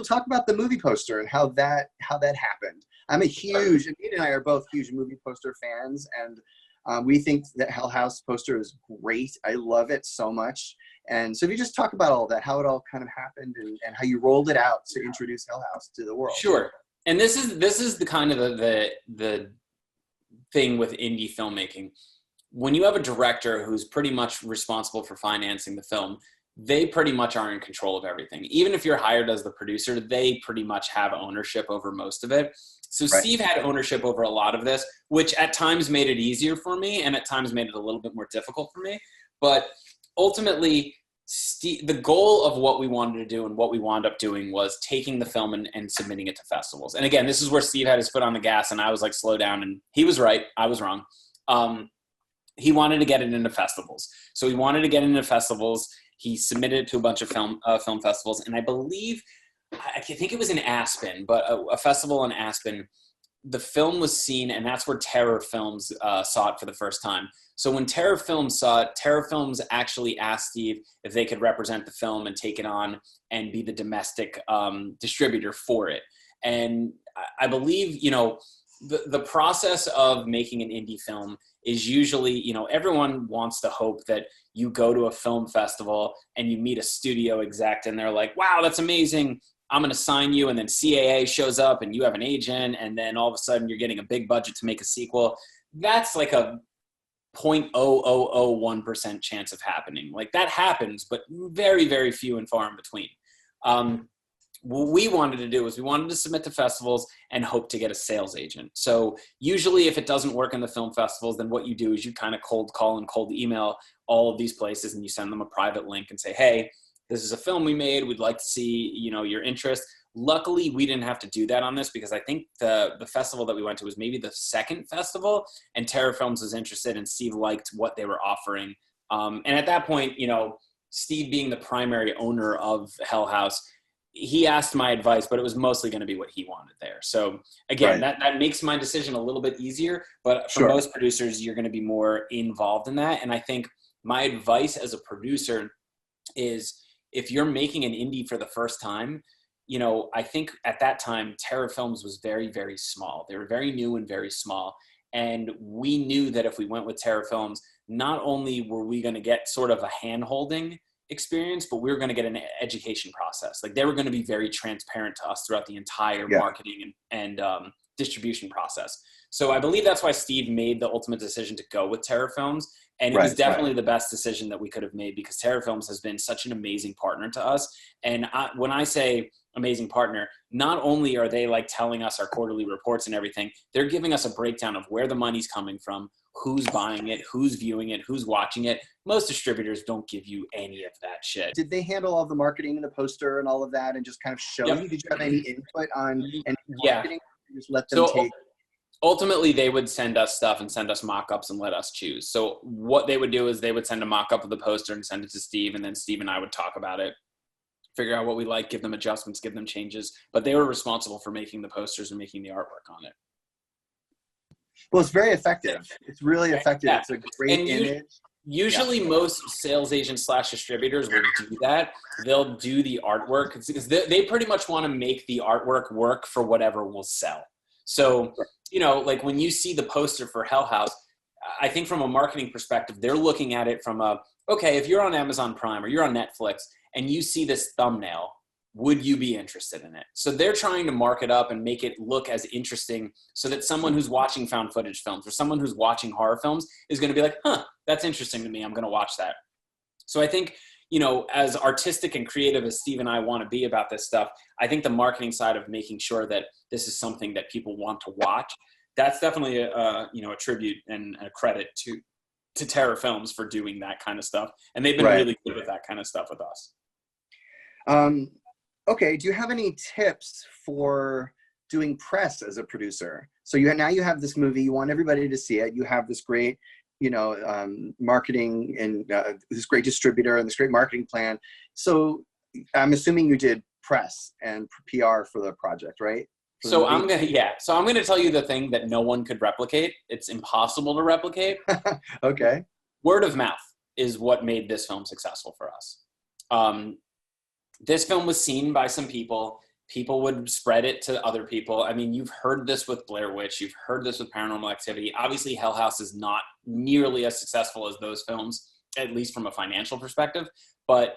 talk about the movie poster and how that happened? I'm a huge, and Nate and I are both huge movie poster fans, and we think that Hell House poster is great. I love it so much. And so if you just talk about all that, how it all kind of happened, and how you rolled it out to introduce Hell House to the world. Sure. And this is the kind of the thing with indie filmmaking. When you have a director who's pretty much responsible for financing the film, they pretty much are in control of everything. Even if you're hired as the producer, they pretty much have ownership over most of it. So right. Steve had ownership over a lot of this, which at times made it easier for me and at times made it a little bit more difficult for me. But ultimately, the goal of what we wanted to do and what we wound up doing was taking the film and submitting it to festivals. And again, this is where Steve had his foot on the gas and I was like, slow down. And he was right. I was wrong. He wanted to get it into festivals. So he wanted to get into festivals. He submitted it to a bunch of film festivals. And I think it was in Aspen, but a festival in Aspen the film was seen, and that's where Terror Films saw it for the first time. So when Terror Films saw it, Terror Films actually asked Steve if they could represent the film and take it on and be the domestic distributor for it. And I believe, you know, the process of making an indie film is usually, you know, everyone wants to hope that you go to a film festival and you meet a studio exec and they're like, wow, that's amazing, I'm going to sign you. And then CAA shows up and you have an agent, and then all of a sudden you're getting a big budget to make a sequel. That's like a 0.0001% chance of happening. Like, that happens, but very, very few and far in between. What we wanted to do was we wanted to submit to festivals and hope to get a sales agent. So usually if it doesn't work in the film festivals, then what you do is you kind of cold call and cold email all of these places, and you send them a private link and say, hey, this is a film we made. We'd like to see, you know, your interest. Luckily, we didn't have to do that on this, because I think the festival that we went to was maybe the second festival, and Terror Films was interested, and Steve liked what they were offering. And at that point, you know, Steve being the primary owner of Hell House, he asked my advice, but it was mostly going to be what he wanted there. So again, that makes my decision a little bit easier, but for most producers, you're going to be more involved in that. And I think my advice as a producer is, if you're making an indie for the first time, you know, I think at that time, Terror Films was very, very small. They were very new and very small. And we knew that if we went with Terror Films, not only were we going to get sort of a hand-holding experience, but we were going to get an education process. Like, they were going to be very transparent to us throughout the entire marketing and distribution process. So I believe that's why Steve made the ultimate decision to go with Terror Films. And it was definitely the best decision that we could have made, because Terror Films has been such an amazing partner to us. And when I say amazing partner, not only are they like telling us our quarterly reports and everything, they're giving us a breakdown of where the money's coming from, who's buying it, who's viewing it, who's watching it. Most distributors don't give you any of that shit. Did they handle all the marketing and the poster and all of that and just kind of show you? Did you have any input on any marketing? Just let them take. Ultimately, they would send us stuff and send us mock-ups and let us choose. So what they would do is they would send a mock-up of the poster and send it to Steve, and then Steve and I would talk about it, figure out what we like, give them adjustments, give them changes. But they were responsible for making the posters and making the artwork on it. Well, it's very effective. It's really effective. It's a great image. Usually most sales agents / distributors will do that. They'll do the artwork because they pretty much want to make the artwork work for whatever will sell. So, you know, like when you see the poster for Hell House, I think from a marketing perspective, they're looking at it from okay, if you're on Amazon Prime or you're on Netflix and you see this thumbnail, would you be interested in it? So they're trying to mark it up and make it look as interesting so that someone who's watching found footage films or someone who's watching horror films is going to be like, huh, that's interesting to me. I'm going to watch that. So I think, you know, as artistic and creative as Steve and I want to be about this stuff, I think the marketing side of making sure that this is something that people want to watch, that's definitely a tribute and a credit to Terror Films for doing that kind of stuff. And they've been really good with that kind of stuff with us. Okay, do you have any tips for doing press as a producer? So now you have this movie, you want everybody to see it, you have this great, marketing and this great distributor and this great marketing plan. So I'm assuming you did press and PR for the project, right? So I'm going to tell you the thing that no one could replicate. It's impossible to replicate. Okay. Word of mouth is what made this film successful for us. This film was seen by some people. People would spread it to other people. I mean, you've heard this with Blair Witch. You've heard this with Paranormal Activity. Obviously, Hell House is not nearly as successful as those films, at least from a financial perspective. But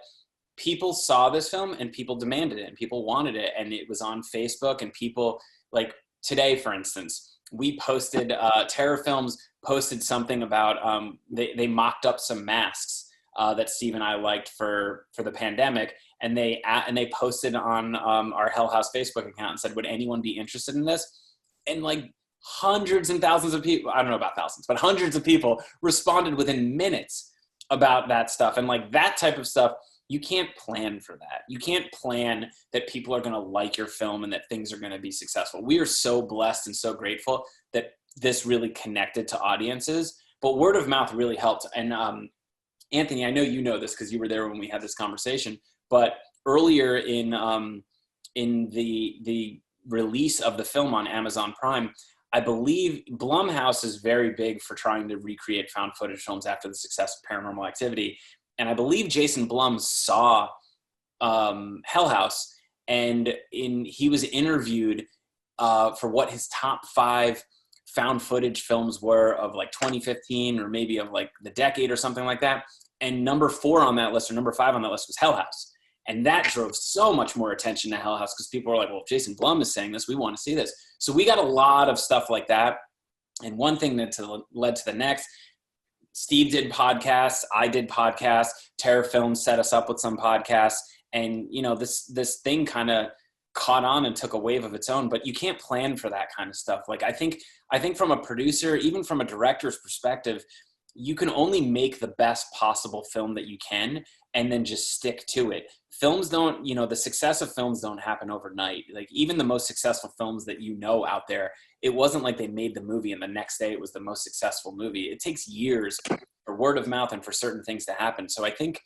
people saw this film and people demanded it and people wanted it. And it was on Facebook, and people, like today, for instance, we posted, Terror Films posted something about, they mocked up some masks that Steve and I liked for the pandemic. And they posted on our Hell House Facebook account and said, would anyone be interested in this? And like hundreds and thousands of people, I don't know about thousands, but hundreds of people responded within minutes about that stuff. And like that type of stuff, you can't plan for that. You can't plan that people are going to like your film and that things are going to be successful. We are so blessed and so grateful that this really connected to audiences, but word of mouth really helped. And Anthony, I know you know this because you were there when we had this conversation, but earlier in the release of the film on Amazon Prime, I believe Blumhouse is very big for trying to recreate found footage films after the success of Paranormal Activity. And I believe Jason Blum saw Hell House, and he was interviewed for what his top 5 found footage films were of like 2015 or maybe of like the decade or something like that. And number 4 on that list, or number 5 on that list, was Hell House. And that drove so much more attention to Hell House because people were like, well, if Jason Blum is saying this, we want to see this. So we got a lot of stuff like that. And one thing that led to the next, Steve did podcasts, I did podcasts, Terror Films set us up with some podcasts. And, you know, this thing kind of caught on and took a wave of its own, but you can't plan for that kind of stuff. Like, I think from a producer, even from a director's perspective, you can only make the best possible film that you can and then just stick to it. Films don't, you know, the success of films don't happen overnight. Like, even the most successful films that you know out there, it wasn't like they made the movie and the next day it was the most successful movie. It takes years for word of mouth and for certain things to happen. So I think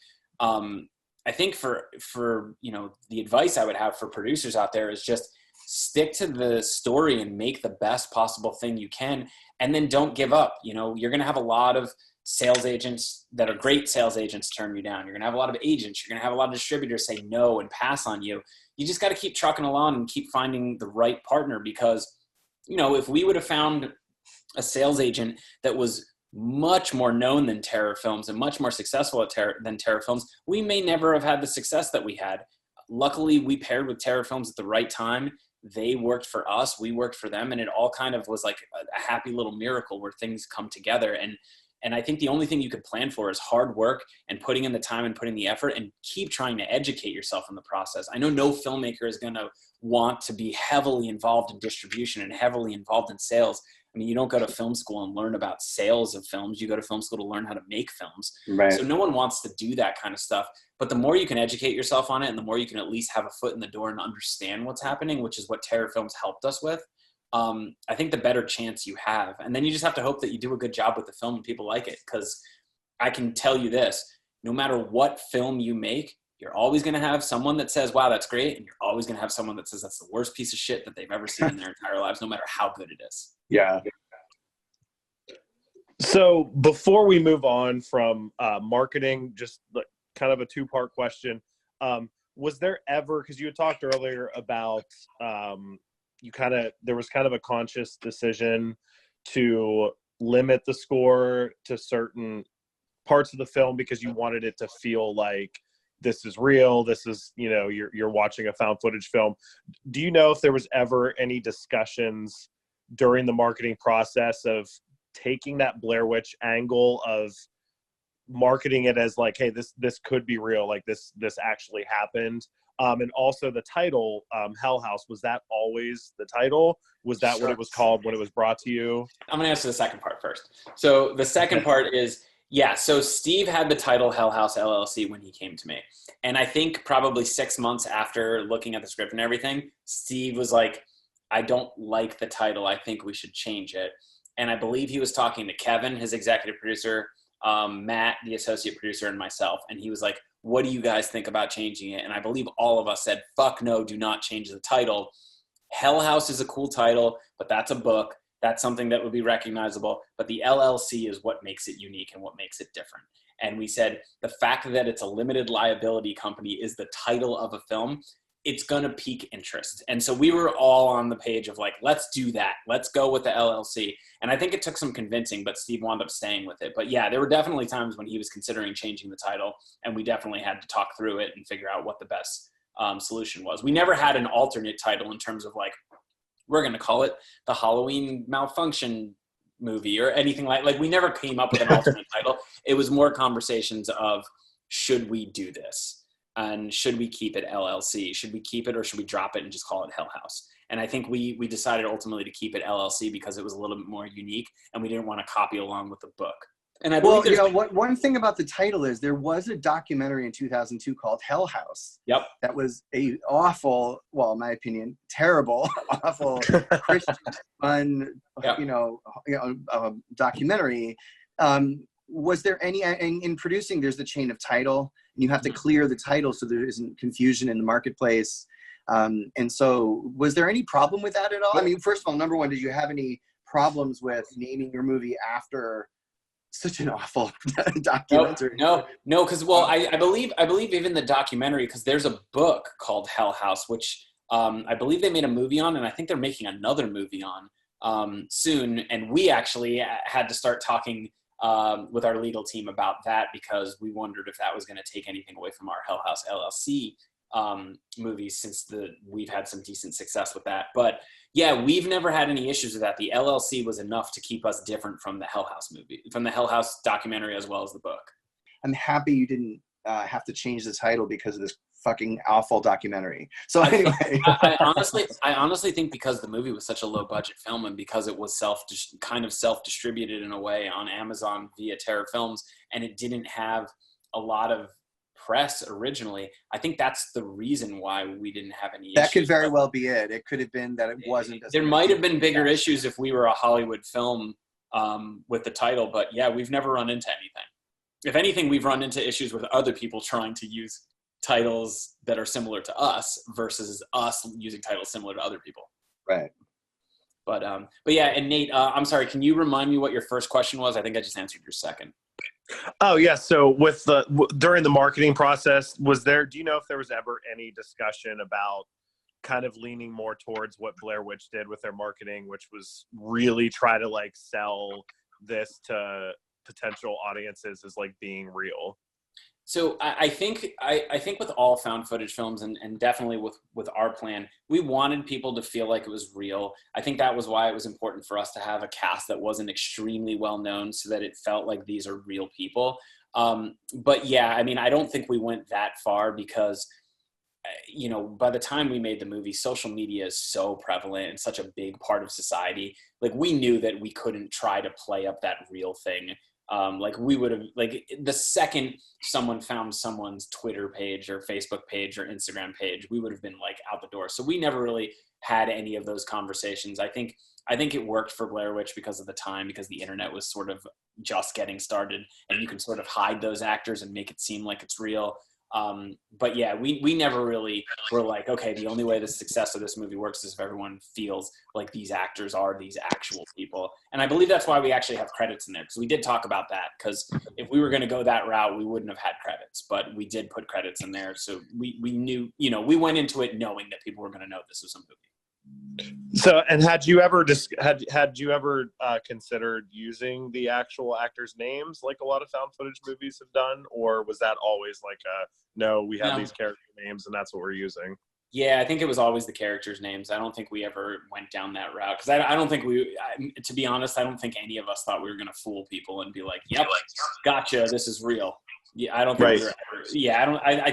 for you know, the advice I would have for producers out there is just stick to the story and make the best possible thing you can, and then don't give up. You know, you're going to have a lot of sales agents that are great sales agents turn you down. You're going to have a lot of agents. You're going to have a lot of distributors say no and pass on you. You just got to keep trucking along and keep finding the right partner, because, you know, if we would have found a sales agent that was much more known than Terror Films and much more successful than Terror Films, we may never have had the success that we had. Luckily, we paired with Terror Films at the right time. They worked for us, we worked for them, and it all kind of was like a happy little miracle where things come together. And I think the only thing you could plan for is hard work and putting in the time and putting the effort, and keep trying to educate yourself in the process. I know no filmmaker is going to want to be heavily involved in distribution and heavily involved in sales. I mean, you don't go to film school and learn about sales of films. You go to film school to learn how to make films. Right. So no one wants to do that kind of stuff. But the more you can educate yourself on it, and the more you can at least have a foot in the door and understand what's happening, which is what Terror Films helped us with, I think the better chance you have. And then you just have to hope that you do a good job with the film and people like it. Because I can tell you this, no matter what film you make, you're always going to have someone that says, wow, that's great. And you're always going to have someone that says that's the worst piece of shit that they've ever seen in their entire lives, no matter how good it is. Yeah. So before we move on from marketing, just like kind of a 2-part question. Was there ever, because you had talked earlier about there was kind of a conscious decision to limit the score to certain parts of the film because you wanted it to feel like this is real, this is, you know, you're watching a found footage film. Do you know if there was ever any discussions during the marketing process of taking that Blair Witch angle of marketing it as like, hey, this could be real, like this actually happened? And also the title, Hell House, was that always the title? Was that what it was called when it was brought to you? I'm going to answer the second part first. So the second part is, yeah, so Steve had the title Hell House LLC when he came to me. And I think probably 6 months after looking at the script and everything, Steve was like, I don't like the title. I think we should change it. And I believe he was talking to Kevin, his executive producer, Matt, the associate producer, and myself. And he was like, what do you guys think about changing it? And I believe all of us said, fuck no, do not change the title. Hell House is a cool title, but that's a book. That's something that would be recognizable. But the LLC is what makes it unique and what makes it different. And we said the fact that it's a limited liability company is the title of a film, it's going to pique interest. And so we were all on the page of like, let's do that. Let's go with the LLC. And I think it took some convincing, but Steve wound up staying with it. But yeah, there were definitely times when he was considering changing the title, and we definitely had to talk through it and figure out what the best solution was. We never had an alternate title in terms of like, we're going to call it the Halloween Malfunction movie or anything like we never came up with an alternate title. It was more conversations of, should we do this? And should we keep it LLC? Should we keep it, or should we drop it and just call it Hell House? And I think we decided ultimately to keep it LLC because it was a little bit more unique, and we didn't want to copy along with the book. And I believe one thing about the title is there was a documentary in 2002 called Hell House. Yep. That was a awful, well, in my opinion, terrible, awful Christian fun, yep. Documentary. Was there any, in producing, there's the chain of title, and you have to clear the title so there isn't confusion in the marketplace. And so was there any problem with that at all? I mean, first of all, number one, did you have any problems with naming your movie after such an awful documentary. No, because I believe even the documentary, because there's a book called Hell House, which I believe they made a movie on, and I think they're making another movie on soon. And we actually had to start talking with our legal team about that, because we wondered if that was going to take anything away from our Hell House LLC movies, since we've had some decent success with that. But yeah, we've never had any issues with that. The LLC was enough to keep us different from the Hell House movie, from the Hell House documentary, as well as the book. I'm happy you didn't have to change the title because of this fucking awful documentary. So anyway, I honestly think because the movie was such a low budget film, and because it was kind of self-distributed in a way on Amazon via Terror Films, and it didn't have a lot of press originally, I think that's the reason why we didn't have any issues. That could very well be it. It could have been that it wasn't. There might have been bigger issues if we were a Hollywood film with the title, but yeah, we've never run into anything. If anything, we've run into issues with other people trying to use titles that are similar to us versus us using titles similar to other people. Right. But yeah, and Nate, I'm sorry, can you remind me what your first question was? I think I just answered your second. Oh yeah. So during the marketing process, do you know if there was ever any discussion about kind of leaning more towards what Blair Witch did with their marketing, which was really try to like sell this to potential audiences as like being real? So I think with all found footage films, and definitely with our plan, we wanted people to feel like it was real. I think that was why it was important for us to have a cast that wasn't extremely well known, so that it felt like these are real people. But yeah, I mean, I don't think we went that far, because by the time we made the movie, social media is so prevalent and such a big part of society. Like, we knew that we couldn't try to play up that real thing. Like, we would have, like, the second someone found someone's Twitter page or Facebook page or Instagram page, we would have been like out the door. So we never really had any of those conversations. I think it worked for Blair Witch because of the time, because the internet was sort of just getting started, and you can sort of hide those actors and make it seem like it's real. But yeah, we never really were like, okay, the only way the success of this movie works is if everyone feels like these actors are these actual people. And I believe that's why we actually have credits in there, because we did talk about that, because if we were going to go that route, we wouldn't have had credits, but we did put credits in there. So we knew, we went into it knowing that people were going to know this was a movie. So, and had you ever considered using the actual actors' names like a lot of found footage movies have done, or was that always like no, we have these character names and that's what we're using? Yeah, I think it was always the characters' names. I don't think we ever went down that route, because I don't think to be honest, I don't think any of us thought we were going to fool people and be like, yep, gotcha, this is real. Yeah, I don't think we were ever, yeah, I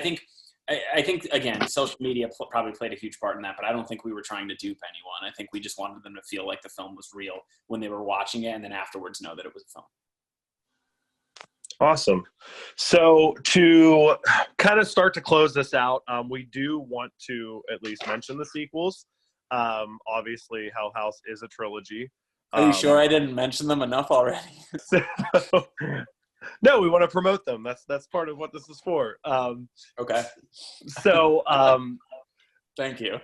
think, again, social media probably played a huge part in that, but I don't think we were trying to dupe anyone. I think we just wanted them to feel like the film was real when they were watching it, and then afterwards know that it was a film. Awesome. So to kind of start to close this out, we do want to at least mention the sequels. Obviously, Hell House is a trilogy. Are you sure I didn't mention them enough already? No, we want to promote them. That's part of what this is for. Okay. So, thank you.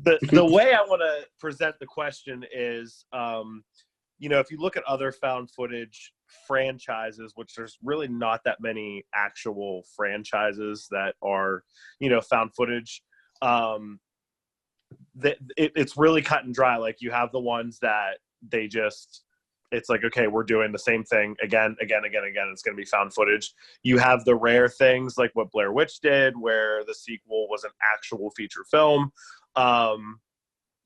the way I want to present the question is, if you look at other found footage franchises, which there's really not that many actual franchises that are, found footage. It's really cut and dry. Like, you have the ones that they just. It's like, okay, we're doing the same thing again. It's going to be found footage. You have the rare things like what Blair Witch did, where the sequel was an actual feature film. And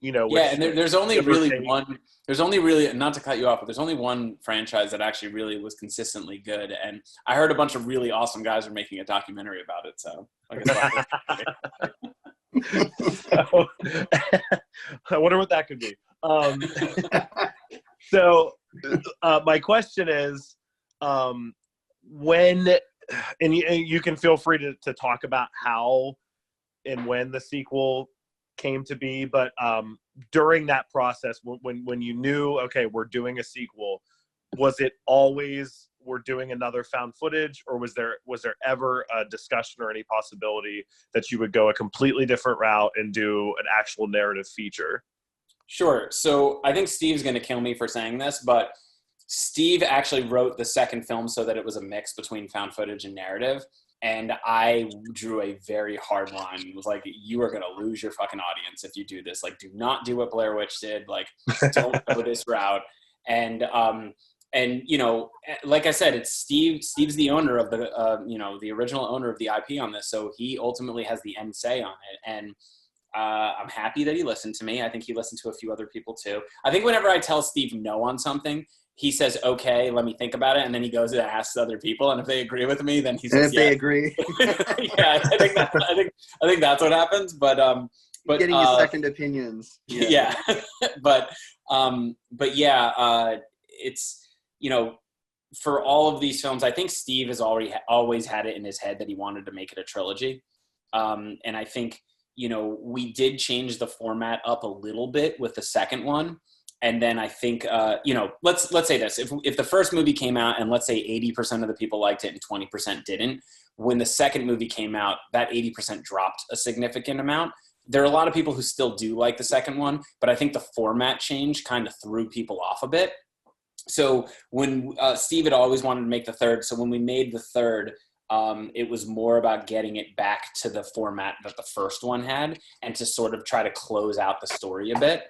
there's only really one. There's only really, not to cut you off, but there's only one franchise that actually really was consistently good. And I heard a bunch of really awesome guys are making a documentary about it. So I wonder what that could be. So my question is, when, and you can feel free to talk about how and when the sequel came to be, but during that process, when you knew, okay, we're doing a sequel, was it always we're doing another found footage, or was there ever a discussion or any possibility that you would go a completely different route and do an actual narrative feature? Sure. So I think Steve's going to kill me for saying this, but Steve actually wrote the second film so that it was a mix between found footage and narrative. And I drew a very hard line. It was like, you are going to lose your fucking audience if you do this. Like, do not do what Blair Witch did. Like, don't go this route. And you know, like I said, it's Steve's the owner of the, you know, the original owner of the IP on this. So he ultimately has the end say on it. And I'm happy that he listened to me. I think he listened to a few other people too. I think whenever I tell Steve no on something, he says, okay, let me think about it. And then he goes and asks other people. And if they agree with me, then he says, and if they agree. Yeah, I think that's what happens. But getting your second opinions. Yeah. But yeah, it's, you know, for all of these films, I think Steve has always had it in his head that he wanted to make it a trilogy. And I think, you know, we did change the format up a little bit with the second one. And then I think, you know, let's say this. If the first movie came out and let's say 80% of the people liked it and 20% didn't, when the second movie came out, that 80% dropped a significant amount. There are a lot of people who still do like the second one, but I think the format change kind of threw people off a bit. So when Steve had always wanted to make the third, so when we made the third, it was more about getting it back to the format that the first one had and to sort of try to close out the story a bit.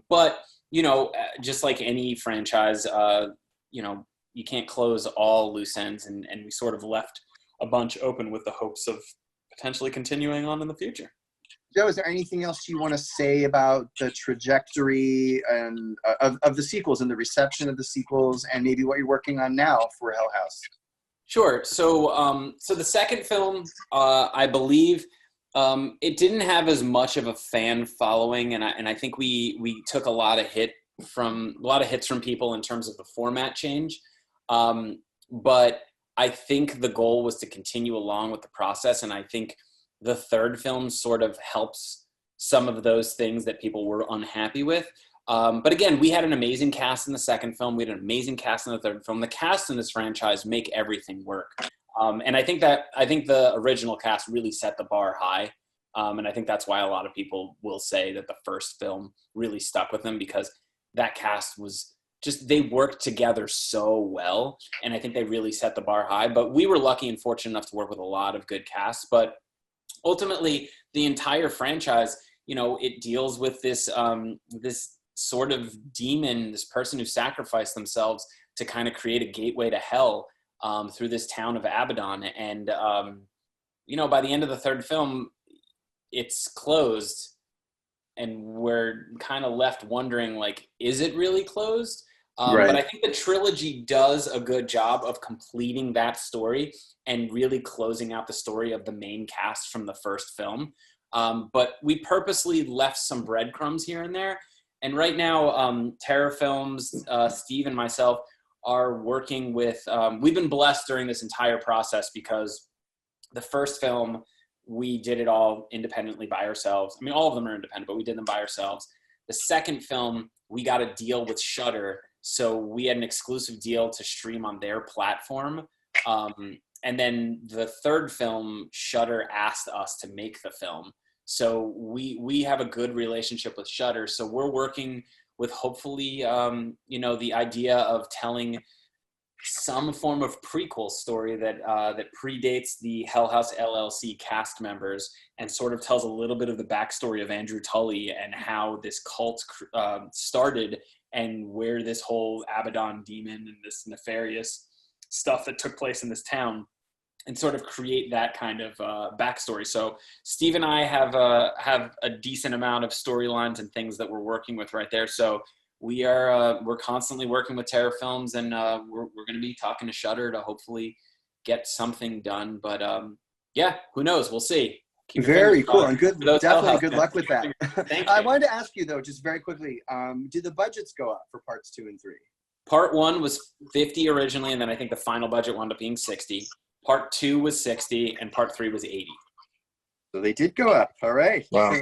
But you know, just like any franchise, you know, you can't close all loose ends, and we sort of left a bunch open with the hopes of potentially continuing on in the future. Joe, is there anything else you want to say about the trajectory and of the sequels and the reception of the sequels, and maybe what you're working on now for Hell House? Sure. So, so the second film, I believe, it didn't have as much of a fan following, and I think we took a lot of hits from people in terms of the format change. But I think the goal was to continue along with the process, and I think the third film sort of helps some of those things that people were unhappy with. But again, we had an amazing cast in the second film. We had an amazing cast in the third film. The cast in this franchise make everything work. And I think the original cast really set the bar high. And I think that's why a lot of people will say that the first film really stuck with them, because that cast was just, they worked together so well. And I think they really set the bar high. But we were lucky and fortunate enough to work with a lot of good casts. But ultimately, the entire franchise, you know, it deals with this, this sort of demon, this person who sacrificed themselves to kind of create a gateway to hell through this town of Abaddon. And, you know, by the end of the third film, it's closed. And we're kind of left wondering, like, is it really closed? Right. But I think the trilogy does a good job of completing that story and really closing out the story of the main cast from the first film. But we purposely left some breadcrumbs here and there. And right now, Terror Films, Steve and myself are working with, we've been blessed during this entire process because the first film, we did it all independently by ourselves. I mean, all of them are independent, but we did them by ourselves. The second film, we got a deal with Shudder. So we had an exclusive deal to stream on their platform. And then the third film, Shudder asked us to make the film. So we have a good relationship with Shudder. So we're working with hopefully, you know, the idea of telling some form of prequel story that that predates the Hell House LLC cast members and sort of tells a little bit of the backstory of Andrew Tully and how this cult started and where this whole Abaddon demon and this nefarious stuff that took place in this town, and sort of create that kind of backstory. So Steve and I have a decent amount of storylines and things that we're working with right there. So we're constantly working with Terror Films, and we're going to be talking to Shudder to hopefully get something done. But yeah, who knows? We'll see. Very cool, and good. Definitely good luck with that. Thank you. I wanted to ask you though, just very quickly, did the budgets go up for parts 2 and 3? Part 1 was 50 originally, and then I think the final budget wound up being 60. Part 2 was 60, and Part 3 was 80. So they did go up. All right. Wow.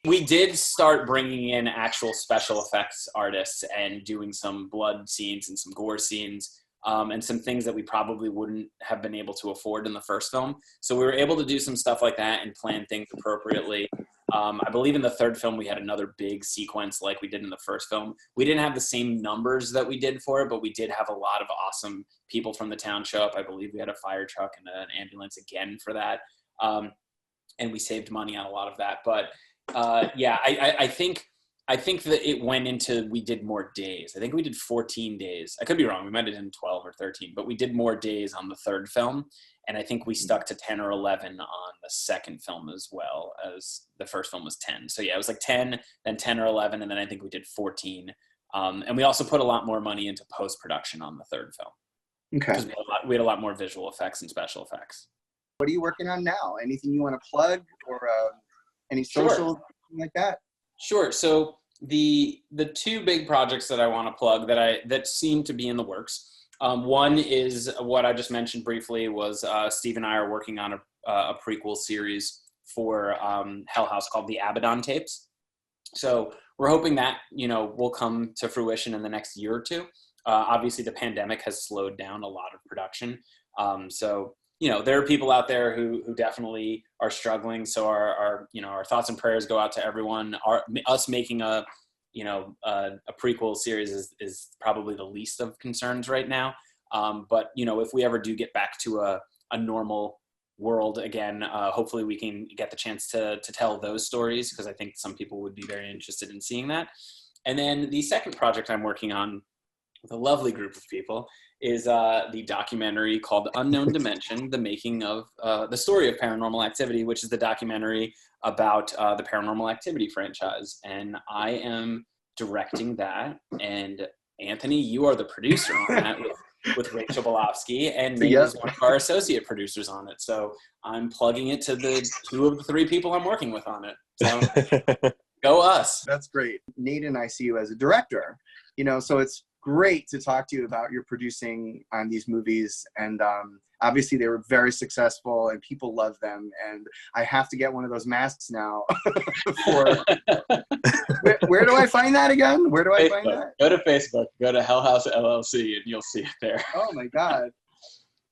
We did start bringing in actual special effects artists and doing some blood scenes and some gore scenes, and some things that we probably wouldn't have been able to afford in the first film. So we were able to do some stuff like that and plan things appropriately. I believe in the third film, we had another big sequence like we did in the first film. We didn't have the same numbers that we did for it, but we did have a lot of awesome people from the town show up. I believe we had a fire truck and an ambulance again for that. And we saved money on a lot of that. But yeah, I think that it went into, we did more days. I think we did 14 days. I could be wrong. We might have done 12 or 13, but we did more days on the third film. And I think we stuck to 10 or 11 on the second film as well, as the first film was 10. So yeah, it was like 10, then 10 or 11. And then I think we did 14. And we also put a lot more money into post-production on the third film. Okay. Because we had a lot more visual effects and special effects. What are you working on now? Anything you want to plug, or any social, something like that? Sure. So the two big projects that I want to plug that seem to be in the works. One is what I just mentioned briefly was Steve and I are working on a prequel series for Hell House called the Abaddon Tapes. So we're hoping that, will come to fruition in the next year or two. Obviously, the pandemic has slowed down a lot of production. So, there are people out there who definitely are struggling. So our thoughts and prayers go out to everyone. Us making a prequel series is probably the least of concerns right now. But if we ever do get back to a normal world again, hopefully we can get the chance to tell those stories, because I think some people would be very interested in seeing that. And then the second project I'm working on with a lovely group of people is the documentary called Unknown Dimension, the making of the story of Paranormal Activity, which is the documentary about the Paranormal Activity franchise. And I am directing that. And Anthony, you are the producer on that with Rachel Bolofsky, and Nate is one of our associate producers on it. So I'm plugging it to the two of the three people I'm working with on it. So go us. That's great. Nate and I see you as a director, so it's great to talk to you about your producing on these movies. And obviously they were very successful and people love them. And I have to get one of those masks now. Where do I find that again? Where do I find that? Go to Facebook, go to Hell House LLC, and you'll see it there. Oh my God.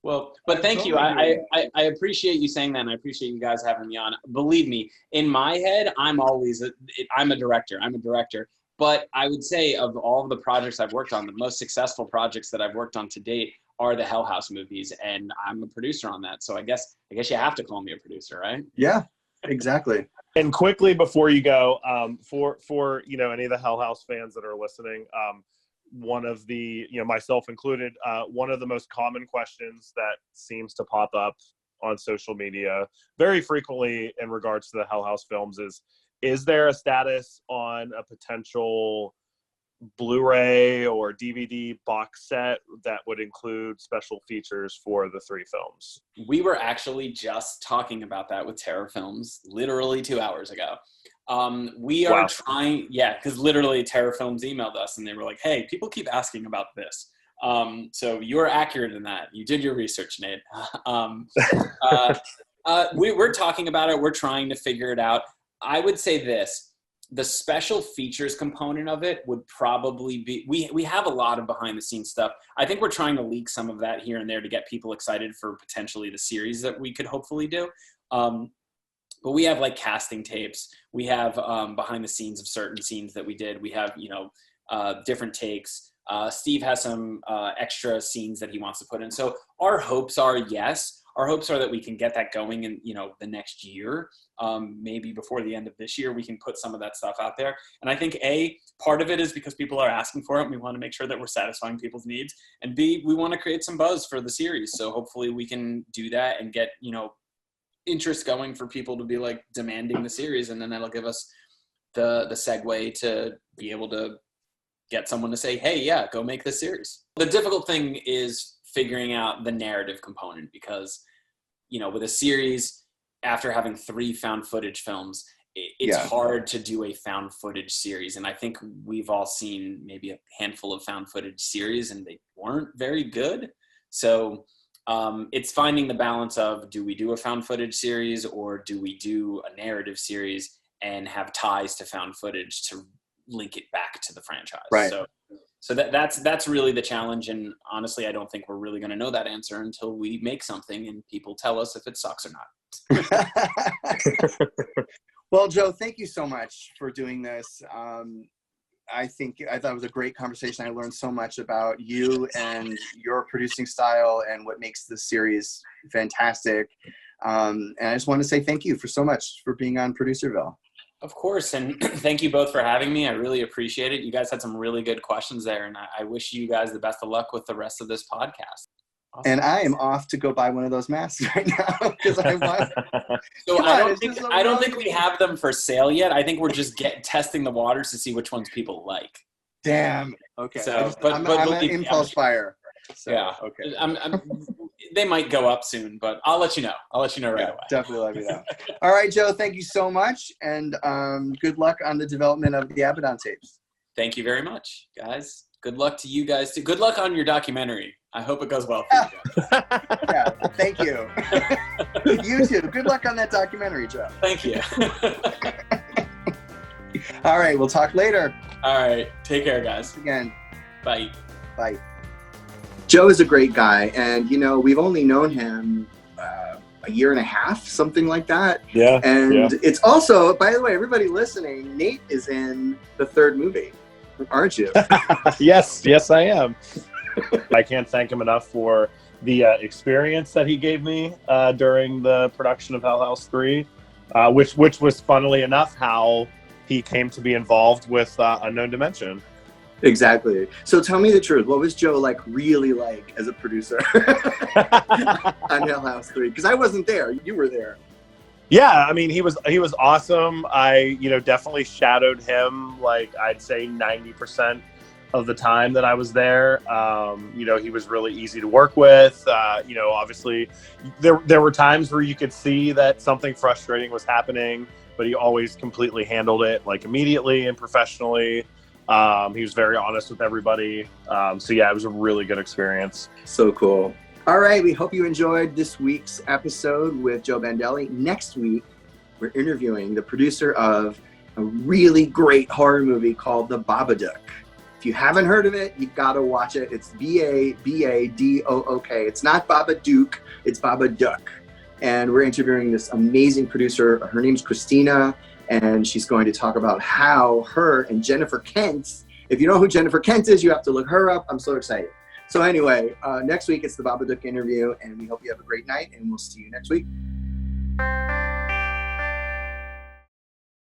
Well, but thank you. I appreciate you saying that, and I appreciate you guys having me on. Believe me, in my head, I'm a director. I'm a director. But I would say of all of the projects I've worked on, the most successful projects that I've worked on to date are the Hell House movies, and I'm a producer on that. So I guess you have to call me a producer, right? Yeah, exactly. And quickly before you go, for any of the Hell House fans that are listening, one of the myself included, one of the most common questions that seems to pop up on social media very frequently in regards to the Hell House films is there a status on a potential Blu-ray or DVD box set that would include special features for the three films? We were actually just talking about that with Terror Films literally 2 hours ago. We are trying, because literally Terror Films emailed us and they were like, hey, people keep asking about this. So you are accurate in that. You did your research, Nate. We're talking about it. We're trying to figure it out. I would say this, the special features component of it would probably be, we have a lot of behind the scenes stuff. I think we're trying to leak some of that here and there to get people excited for potentially the series that we could hopefully do. But we have like casting tapes. We have behind the scenes of certain scenes that we did. We have, different takes. Steve has some extra scenes that he wants to put in. So our hopes are, our hopes are that we can get that going in, the next year. Maybe before the end of this year, we can put some of that stuff out there. And I think part of it is because people are asking for it, and we want to make sure that we're satisfying people's needs. And B, we want to create some buzz for the series. So hopefully we can do that and get, interest going for people to be like demanding the series. And then that'll give us the segue to be able to get someone to say, hey, yeah, go make this series. The difficult thing is figuring out the narrative component, because, with a series, after having 3 found footage films, it's hard to do a found footage series. And I think we've all seen maybe a handful of found footage series and they weren't very good. So it's finding the balance of, do we do a found footage series or do we do a narrative series and have ties to found footage to link it back to the franchise? Right. So that's really the challenge. And honestly, I don't think we're really going to know that answer until we make something and people tell us if it sucks or not. Well, Joe, thank you so much for doing this. I thought it was a great conversation. I learned so much about you and your producing style and what makes this series fantastic. And I just want to say thank you so much for being on Producerville. Of course, and thank you both for having me. I really appreciate it. You guys had some really good questions there, and I wish you guys the best of luck with the rest of this podcast. Awesome. And I am off to go buy one of those masks right now because I want. So I don't think we have them for sale yet. I think we're just testing the waters to see which ones people like. Damn. Okay. So, I'm an impulse buyer. So, yeah. Okay. They might go up soon, but I'll let you know. Right away. Definitely let me know. All right, Joe. Thank you so much, and good luck on the development of the Abaddon tapes. Thank you very much, guys. Good luck to you guys too. Good luck on your documentary. I hope it goes well for you guys. Yeah, thank you. You too. Good luck on that documentary, Joe. Thank you. All right, we'll talk later. All right, take care, guys. Again. Bye. Bye. Joe is a great guy, and we've only known him a year and a half, something like that. Yeah. And it's also, by the way, everybody listening, Nate is in the third movie, aren't you? Yes, I am. I can't thank him enough for the experience that he gave me during the production of Hell House 3, which was, funnily enough, how he came to be involved with Unknown Dimension. Exactly. So tell me the truth. What was Joe really like as a producer on Hell House 3? Because I wasn't there. You were there. Yeah, I mean, he was awesome. I definitely shadowed him, I'd say 90% of the time that I was there. He was really easy to work with. Obviously there were times where you could see that something frustrating was happening, but he always completely handled it immediately and professionally. He was very honest with everybody. So yeah, it was a really good experience. So cool. All right, we hope you enjoyed this week's episode with Joe Bandelli. Next week, we're interviewing the producer of a really great horror movie called The Babadook. If you haven't heard of it, you've got to watch it. It's Babadook. It's not Babadook, it's Babadook. And we're interviewing this amazing producer. Her name's Christina, and she's going to talk about how her and Jennifer Kent, if you know who Jennifer Kent is, you have to look her up. I'm so excited. So anyway, next week it's the Babadook interview, and we hope you have a great night, and we'll see you next week.